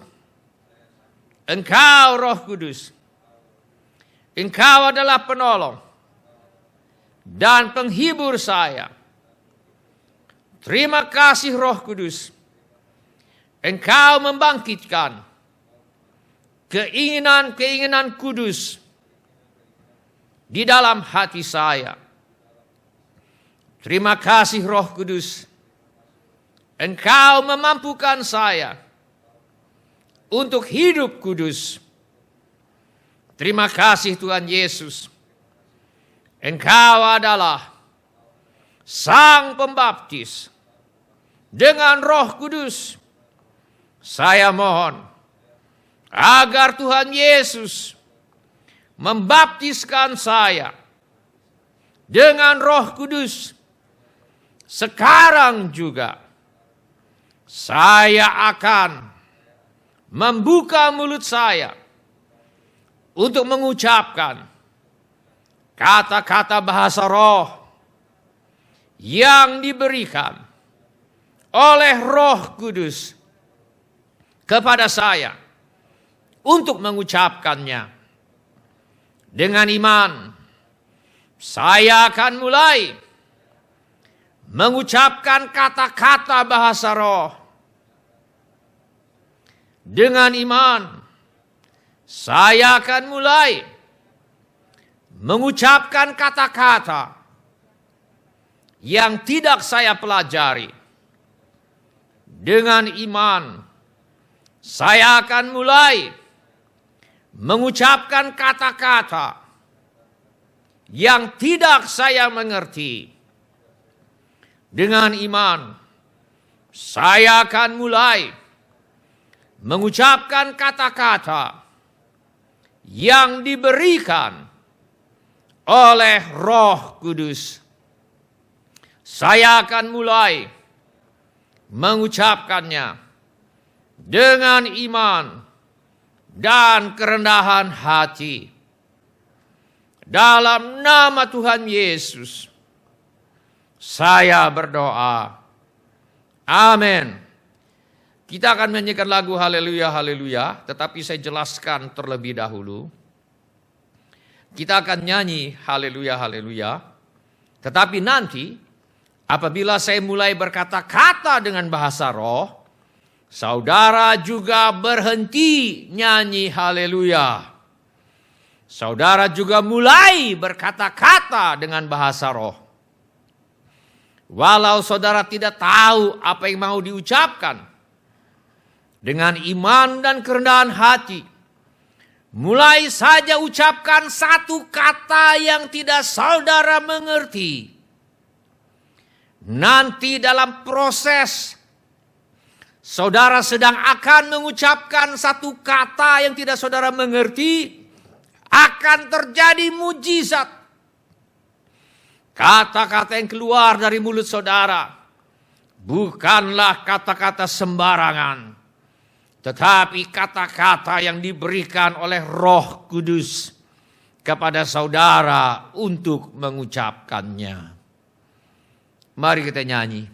Speaker 1: Engkau Roh Kudus. Engkau adalah penolong dan penghibur saya. Terima kasih Roh Kudus. Engkau membangkitkan keinginan-keinginan kudus di dalam hati saya. Terima kasih Roh Kudus. Engkau memampukan saya untuk hidup kudus. Terima kasih Tuhan Yesus. Engkau adalah Sang Pembaptis dengan Roh Kudus. Saya mohon agar Tuhan Yesus membaptiskan saya dengan Roh Kudus sekarang juga. Saya akan membuka mulut saya untuk mengucapkan kata-kata bahasa roh yang diberikan oleh Roh Kudus kepada saya untuk mengucapkannya. Dengan iman, saya akan mulai mengucapkan kata-kata bahasa roh. Dengan iman, saya akan mulai mengucapkan kata-kata yang tidak saya pelajari. Dengan iman, saya akan mulai mengucapkan kata-kata yang tidak saya mengerti. Dengan iman, saya akan mulai mengucapkan kata-kata yang diberikan oleh Roh Kudus. Saya akan mulai mengucapkannya dengan iman dan kerendahan hati. Dalam nama Tuhan Yesus, saya berdoa. Amin. Kita akan menyanyikan lagu Haleluya, Haleluya, tetapi saya jelaskan terlebih dahulu. Kita akan nyanyi Haleluya, Haleluya, tetapi nanti apabila saya mulai berkata-kata dengan bahasa roh, saudara juga berhenti nyanyi Haleluya. Saudara juga mulai berkata-kata dengan bahasa roh. Walau saudara tidak tahu apa yang mau diucapkan, dengan iman dan kerendahan hati, mulai saja ucapkan satu kata yang tidak saudara mengerti. Nanti dalam proses saudara sedang akan mengucapkan satu kata yang tidak saudara mengerti, akan terjadi mujizat. Kata-kata yang keluar dari mulut saudara bukanlah kata-kata sembarangan, tetapi kata-kata yang diberikan oleh Roh Kudus kepada saudara untuk mengucapkannya. Mari kita nyanyi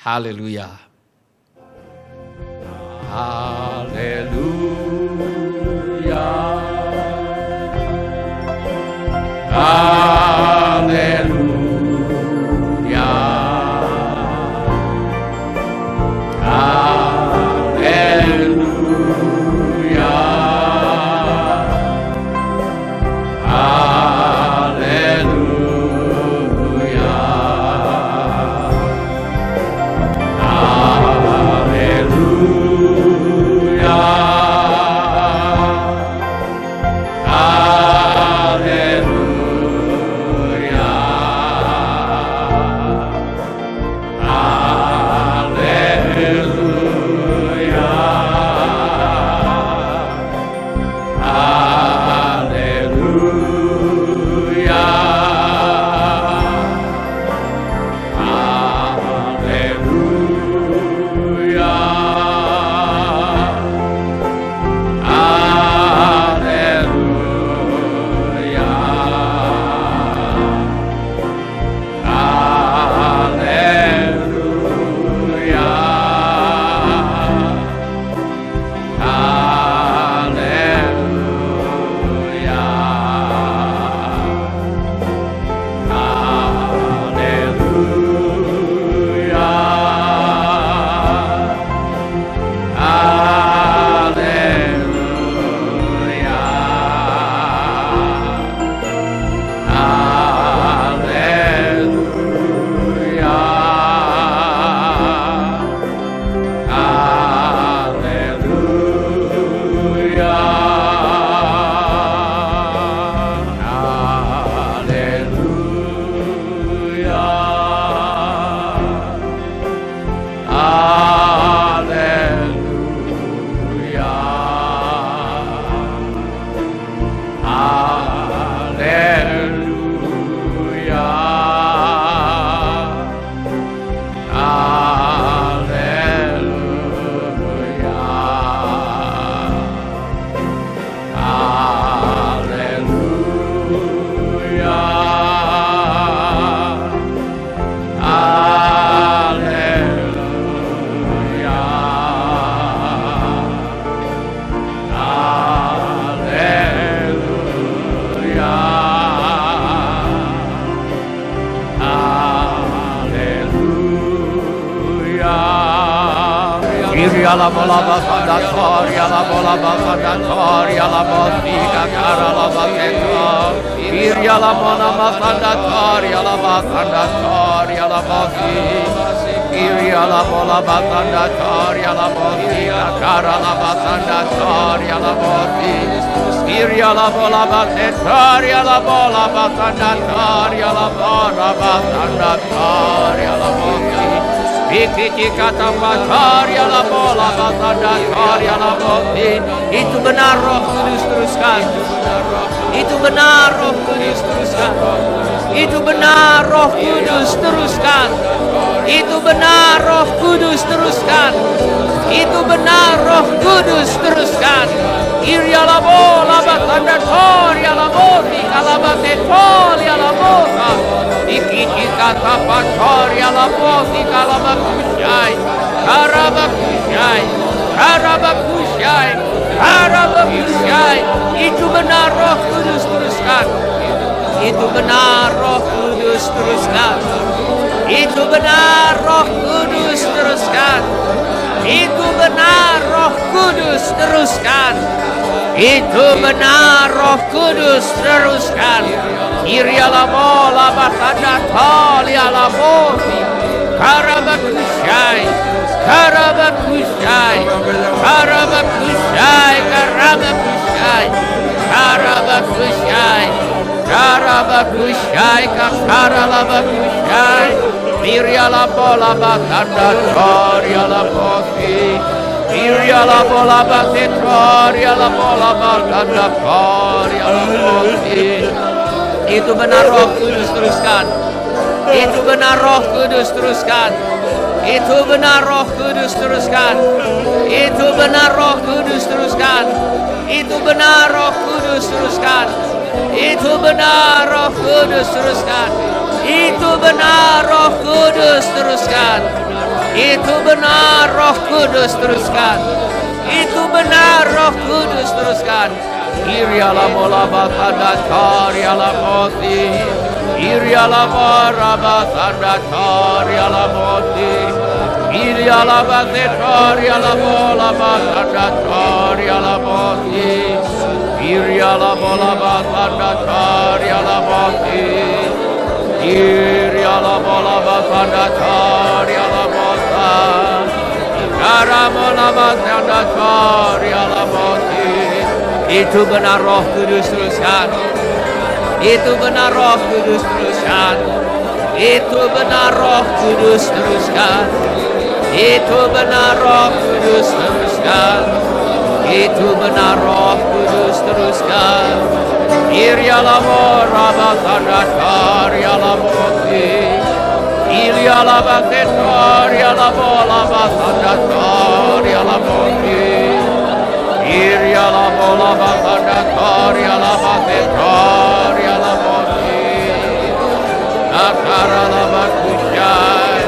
Speaker 1: Haleluya. Haleluya. Haleluya. Haleluya. la bola basanda toria la bola basanda toria la bosika kara la baseka iria la mona basanda toria la basanda toria la bosi iria la bola basanda toria la bosika kara la basanda toria la bosi iria la bola basanda toria la bola basanda toria la bola basanda toria la bosi Ikiti kata pasaria la bola basanda toria la bosi itu benar Roh Kudus teruskan itu benar Roh Kudus teruskan itu benar Roh Kudus teruskan itu benar Roh Kudus teruskan itu benar Roh Kudus teruskan iria la bola basanda toria la bosi kalabate toria la bosa ikiti kata pasaria la bosi kalabakushai karabakushai karabakushai karabakushai itu benar Roh Kudus teruskan itu benar Roh Kudus teruskan itu benar Roh Kudus teruskan itu benar Roh Kudus teruskan itu benar Roh Kudus teruskan iria la bola basanda toria la bosi karabakushai karabakushai karabakushai karabakushai karabakushai karabakushai karabakushai iria la bola basanda toria la bosi iria la bola basanda toria la bola basanda toria la bosi itu benar Roh Kudus teruskan itu benar Roh Kudus teruskan itu benar Roh Kudus teruskan itu benar Roh Kudus teruskan itu benar Roh Kudus teruskan itu benar Roh Kudus teruskan itu benar Roh Kudus teruskan itu benar Roh Kudus teruskan itu benar Roh Kudus teruskan iria la bola basanda toria la bosi iria la bola basanda toria la bosi iria la basanda toria la bola basanda toria la bosi iria la bola basanda toria la bosi iria la bola basanda toria la bosa karamola basanda toria la bosi itu benar Roh Kudus teruskan itu benar Roh Kudus teruskan itu benar Roh Kudus teruskan itu benar Roh Kudus teruskan itu benar Roh Kudus teruskan iria la bola basanda toria la bosi iria la basanda toria la bola basanda toria la bosi iria la bola basanda toria la toria la bosi akara la bakushai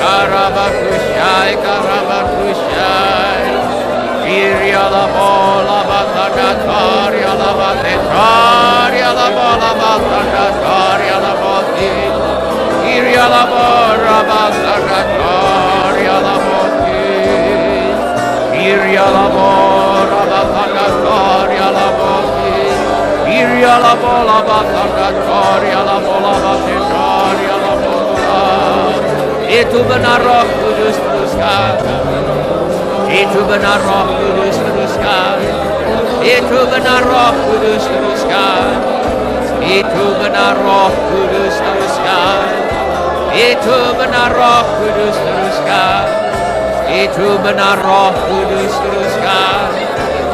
Speaker 1: karabakushai karabakushai iria la bola basanda toria la toria la bola basanda toria la bosi iria la bola basanda toria la bosi iria la bola basanda toria la bosi iria la bola basanda toria la bola basanda toria la bola itu benar Roh Kudus teruskan itu benar Roh Kudus teruskan itu benar Roh Kudus teruskan itu benar Roh Kudus teruskan itu benar Roh Kudus teruskan itu benar Roh Kudus teruskan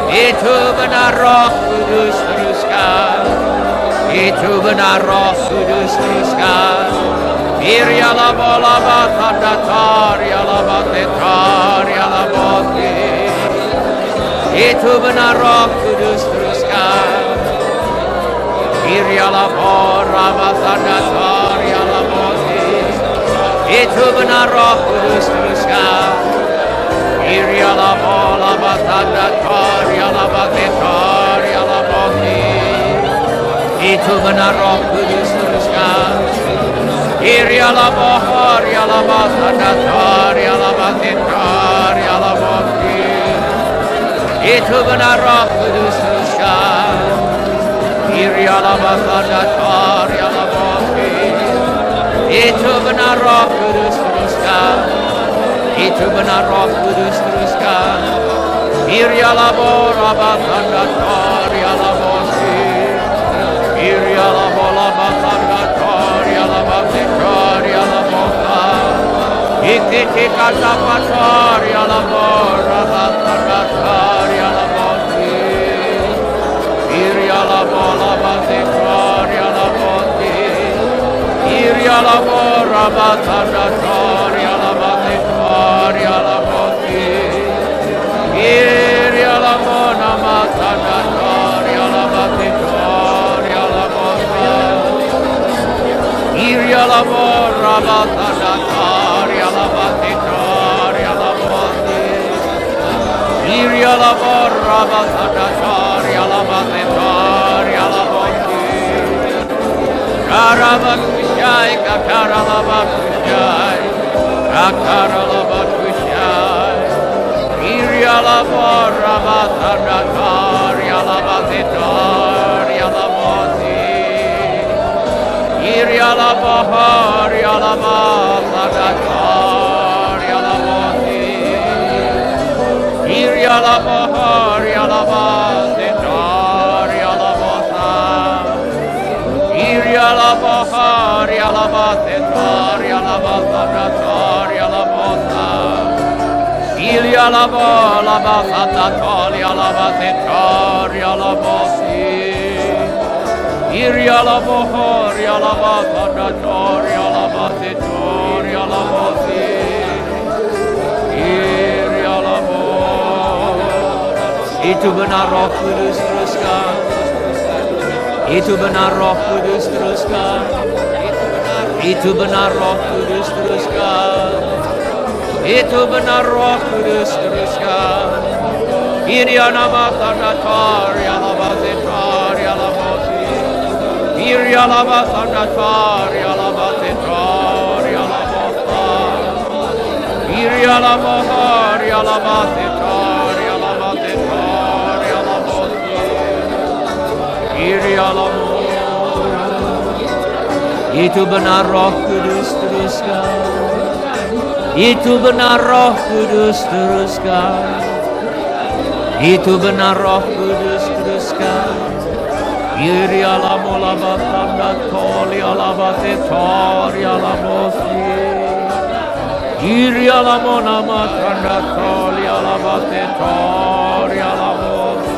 Speaker 1: itu benar Roh Kudus teruskan itu benar Roh Kudus teruskan iria la bola basanda toria la toria la bosi itu benar Roh Kudus teruskan iria la bola basanda toria la bosi itu benar Roh Kudus teruskan iria la bola basanda toria la toria la bosi itu benar Roh Kudus teruskan iria la bola basanda toria la toria la bosi Itu benar Roh Kudus, teruskan. Itu benar Roh Kudus, teruskan. Itu benar Roh Kudus, teruskan. Itu benar Roh Kudus, teruskan. Itu benar Roh Kudus, teruskan. Itu benar Roh Kudus, teruskan. Itu benar Roh Kudus, teruskan. Iriana tanda tar ya labate tar ya labate. Iriana tanda tar ya labate tar ya labate. Iriana tar ya labate tar ya labate tar ya labate. Iriana. Itu benar Roh Kudus, teruskan. Itu benar Roh Kudus, teruskan. Itu benar Roh Kudus, teruskan. Iri alamo labatanda koli alabate tori alamosi. Iri alamo nama tanda koli alabate tori alamosi.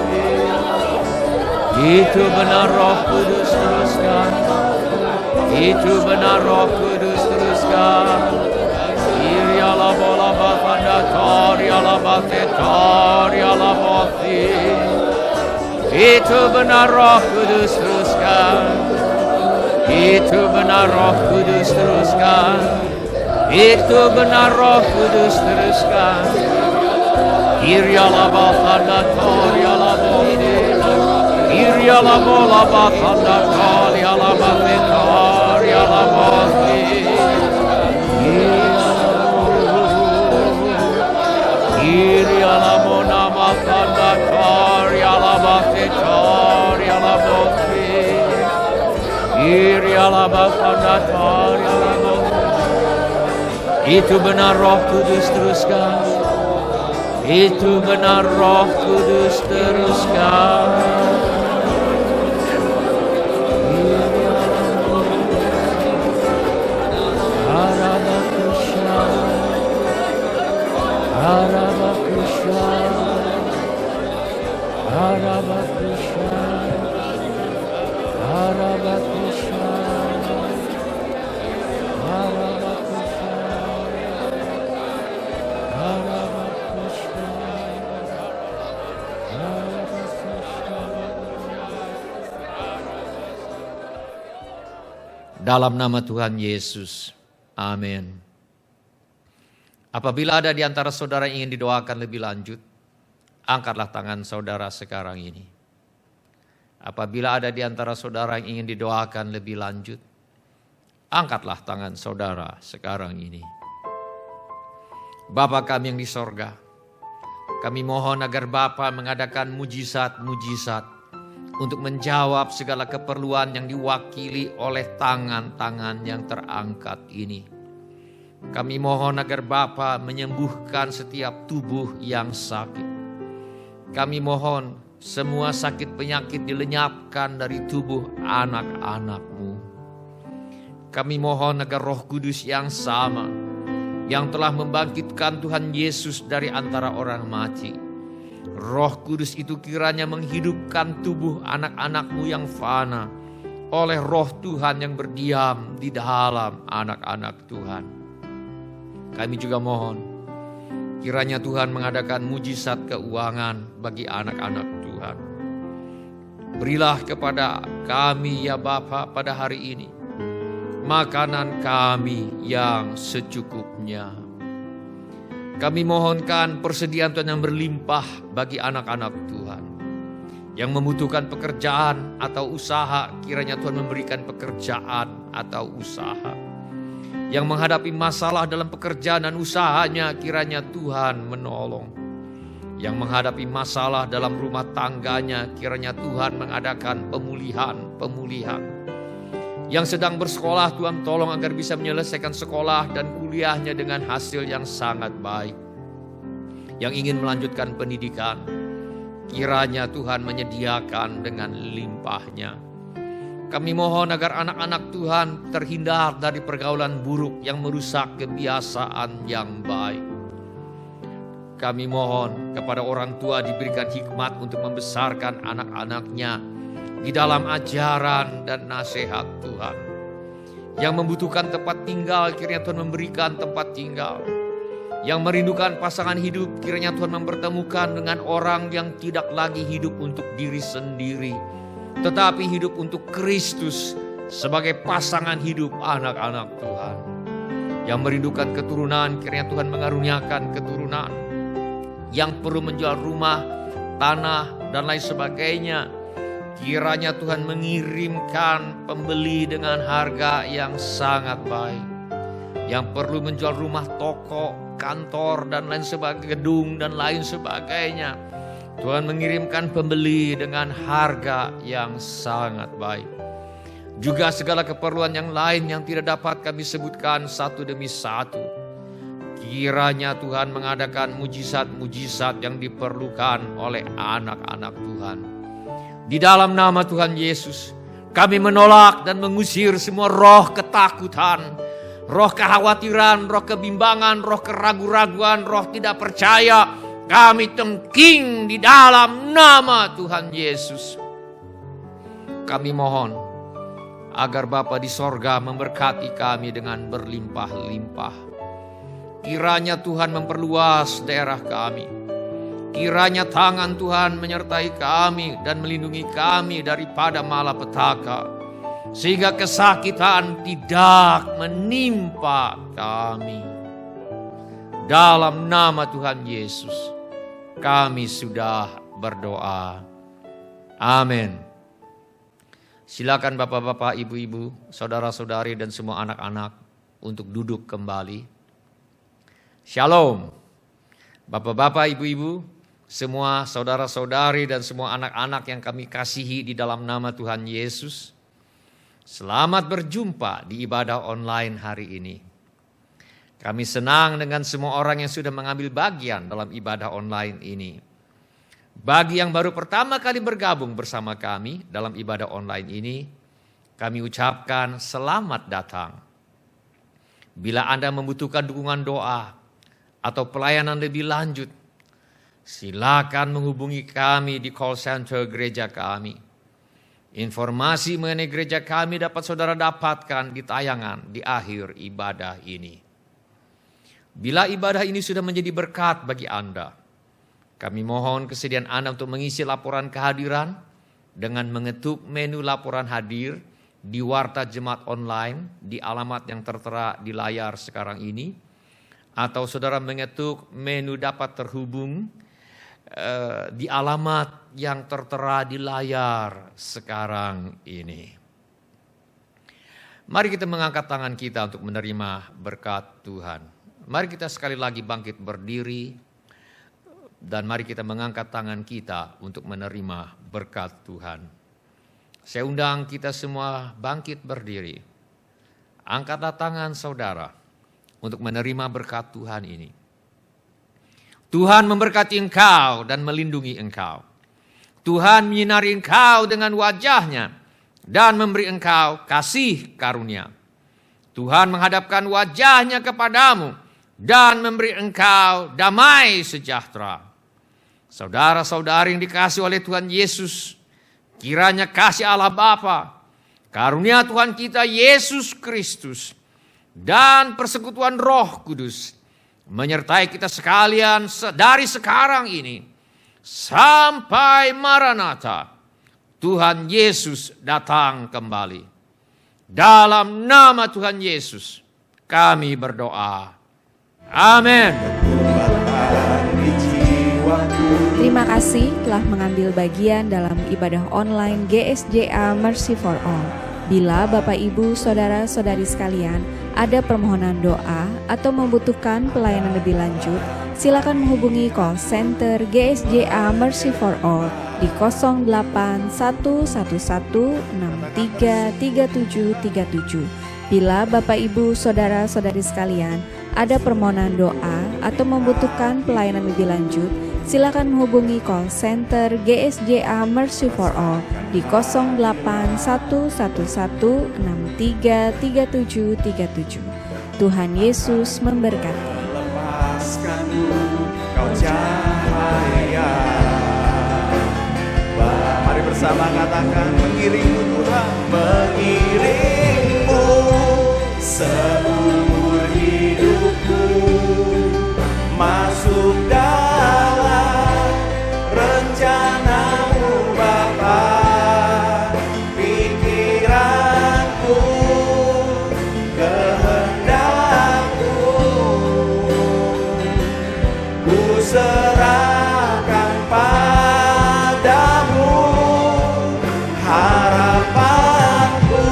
Speaker 1: Itu benar Roh Kudus, teruskan. Itu benar Roh Kudus, teruskan. Iri alamo labatanda tori alabate tori alamosi. Itu benar Roh Kudus, teruskan. Itu benar Roh Kudus, teruskan. Itu benar Roh Kudus, teruskan. Iriala batanda toriala bote. Iriala bola batanda toriala bote toriala bote. Iriala bona batanda toriala bote toriala bote. Iriala batanda toriala bote. Itu benar Roh Kudus, teruskan. Itu benar Roh Kudus, teruskan. Harabakusha, Harabakusha, Harabakusha, Harabakusha, dalam nama Tuhan Yesus. Amin. Apabila ada di antara saudara yang ingin didoakan lebih lanjut, angkatlah tangan saudara sekarang ini. Apabila ada di antara saudara yang ingin didoakan lebih lanjut, angkatlah tangan saudara sekarang ini. Bapa kami yang di sorga, Kami mohon agar Bapa mengadakan mujizat-mujizat untuk menjawab segala keperluan yang diwakili oleh tangan-tangan yang terangkat ini. Kami mohon agar Bapa menyembuhkan setiap tubuh yang sakit. Kami mohon semua sakit penyakit dilenyapkan dari tubuh anak-anak-Mu. Kami mohon agar Roh Kudus yang sama, yang telah membangkitkan Tuhan Yesus dari antara orang mati, Roh Kudus itu kiranya menghidupkan tubuh anak-anak-Mu yang fana oleh Roh Tuhan yang berdiam di dalam anak-anak Tuhan. Kami juga mohon kiranya Tuhan mengadakan mujizat keuangan bagi anak-anak Tuhan. Berilah kepada kami ya Bapa pada hari ini makanan kami yang secukupnya. Kami mohonkan persediaan Tuhan yang berlimpah bagi anak-anak Tuhan yang membutuhkan pekerjaan atau usaha, kiranya Tuhan memberikan pekerjaan atau usaha. Yang menghadapi masalah dalam pekerjaan dan usahanya, kiranya Tuhan menolong. Yang menghadapi masalah dalam rumah tangganya, kiranya Tuhan mengadakan pemulihan. Yang sedang bersekolah, Tuhan tolong agar bisa menyelesaikan sekolah dan kuliahnya dengan hasil yang sangat baik. Yang ingin melanjutkan pendidikan, kiranya Tuhan menyediakan dengan limpahnya. Kami mohon agar anak-anak Tuhan terhindar dari pergaulan buruk yang merusak kebiasaan yang baik. Kami mohon kepada orang tua diberikan hikmat untuk membesarkan anak-anaknya di dalam ajaran dan nasihat Tuhan. Yang membutuhkan tempat tinggal, kiranya Tuhan memberikan tempat tinggal. Yang merindukan pasangan hidup, kiranya Tuhan mempertemukan dengan orang yang tidak lagi hidup untuk diri sendiri, tetapi hidup untuk Kristus sebagai pasangan hidup anak-anak Tuhan. Yang merindukan keturunan, kiranya Tuhan mengaruniakan keturunan. Yang perlu menjual rumah, tanah, dan lain sebagainya, kiranya Tuhan mengirimkan pembeli dengan harga yang sangat baik. Yang perlu menjual rumah, toko, kantor, dan lain sebagainya, gedung, dan lain sebagainya, Tuhan mengirimkan pembeli dengan harga yang sangat baik. Juga segala keperluan yang lain yang tidak dapat kami sebutkan satu demi satu, kiranya Tuhan mengadakan mujizat-mujizat yang diperlukan oleh anak-anak Tuhan. Di dalam nama Tuhan Yesus, kami menolak dan mengusir semua roh ketakutan, roh kekhawatiran, roh kebimbangan, roh keraguan-raguan, roh tidak percaya. Kami tengking di dalam nama Tuhan Yesus. Kami mohon agar Bapa di sorga memberkati kami dengan berlimpah-limpah. Kiranya Tuhan memperluas daerah kami. Kiranya tangan Tuhan menyertai kami dan melindungi kami daripada malapetaka, sehingga kesakitan tidak menimpa kami. Dalam nama Tuhan Yesus, kami sudah berdoa. Amin. Silakan bapak-bapak, ibu-ibu, saudara-saudari, dan semua anak-anak untuk duduk kembali. Shalom. Bapak-bapak, ibu-ibu, semua saudara-saudari dan semua anak-anak yang kami kasihi di dalam nama Tuhan Yesus, selamat berjumpa di ibadah online hari ini. Kami senang dengan semua orang yang sudah mengambil bagian dalam ibadah online ini. Bagi yang baru pertama kali bergabung bersama kami dalam ibadah online ini, kami ucapkan selamat datang. Bila Anda membutuhkan dukungan doa atau pelayanan lebih lanjut, silakan menghubungi kami di call center gereja kami. Informasi mengenai gereja kami dapat saudara dapatkan di tayangan di akhir ibadah ini. Bila ibadah ini sudah menjadi berkat bagi Anda, kami mohon kesediaan Anda untuk mengisi laporan kehadiran dengan mengetuk menu laporan hadir di Warta Jemaat Online di alamat yang tertera di layar sekarang ini, atau saudara mengetuk menu dapat terhubung di alamat yang tertera di layar sekarang ini. Mari kita mengangkat tangan kita untuk menerima berkat Tuhan. Mari kita sekali lagi bangkit berdiri. Dan mari kita mengangkat tangan kita untuk menerima berkat Tuhan. Saya undang kita semua bangkit berdiri. Angkatlah tangan saudara untuk menerima berkat Tuhan ini. Tuhan memberkati engkau dan melindungi engkau. Tuhan menyinari engkau dengan wajah-Nya dan memberi engkau kasih karunia. Tuhan menghadapkan wajah-Nya kepadamu dan memberi engkau damai sejahtera. Saudara-saudari yang dikasihi oleh Tuhan Yesus, kiranya kasih Allah Bapa, karunia Tuhan kita Yesus Kristus, dan persekutuan Roh Kudus menyertai kita sekalian dari sekarang ini sampai Maranatha, Tuhan Yesus datang kembali. Dalam nama Tuhan Yesus kami berdoa. Amin.
Speaker 2: Terima kasih telah mengambil bagian dalam ibadah online GSJA Mercy for All. Bila Bapak Ibu Saudara-saudari sekalian ada permohonan doa atau membutuhkan pelayanan lebih lanjut, silakan menghubungi call center GSJA Mercy for All di 0811633737. Bila Bapak Ibu Saudara-saudari sekalian ada permohonan doa atau membutuhkan pelayanan lebih lanjut, silakan menghubungi call center GSJA Mercy for All di 0811633737. Tuhan Yesus memberkati.
Speaker 3: Lepaskanku kau cahaya. Mari bersama katakan, mengiringmu Tuhan, mengiringmu seumur hidupku, masuk dalam rencanamu Bapa. Pikiranku, kehendakku, ku serahkan padamu. Harapanku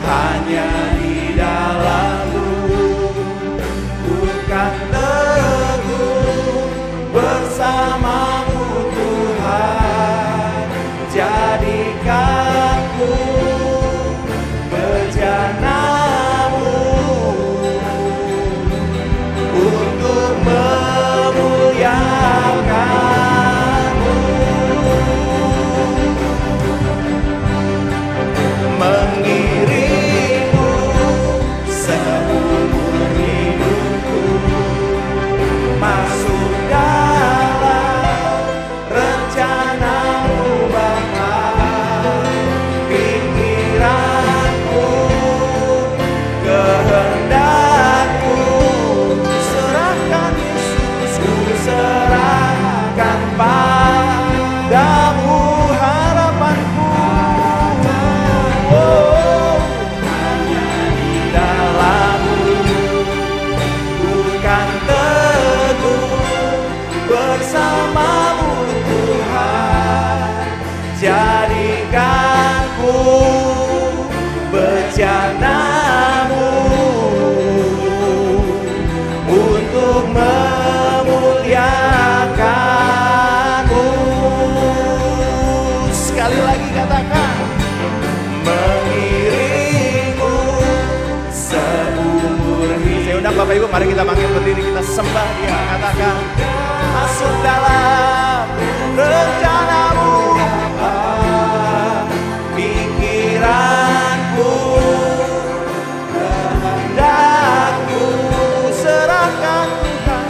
Speaker 3: hanya di dalam-Mu, bukan teguh bersamamu Tuhan. Jadikanku bejana-Mu untuk memuliakan-Mu. Mengiringmu seumur hidupku, masuk dalam rencana-Mu Bapa. Pikiranku, kehendakku, serahkan Yesus, ku serahkan padamu. Harapanku, oh, hanya di dalam-Mu, bukan teguh bersamamu Tuhan. Jadikanku bejana-Mu untuk memuliakan-Mu. Sekali lagi katakan, mengiringmu seumur hidup. Saya undang Bapak Ibu, mari kita bangkit berdiri, kita sembah Dia. Katakan, masuk dalam rencana-Mu Bapa. Pikiranku, kehendakku, serahkan Tuhan,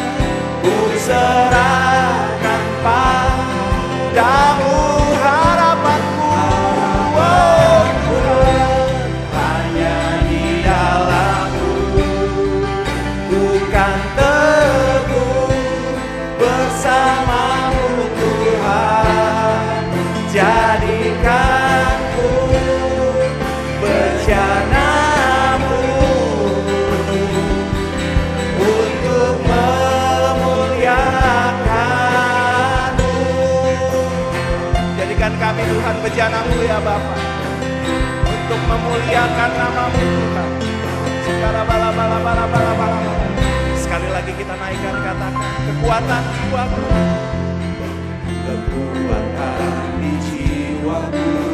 Speaker 3: ku serahkan padamu. Harapanku, oh Tuhan, hanya di dalam-Mu, bukan teguh bersamamu Tuhan. Jadikanku bejana-Mu untuk memuliakan-Mu. Jadikan kami Tuhan bejana-Mu ya Bapa, untuk memuliakan nama-Mu Tuhan. Sekali Sekali lagi kita naikkan, katakan kekuatan jiwaku. Kekuatan di jiwaku.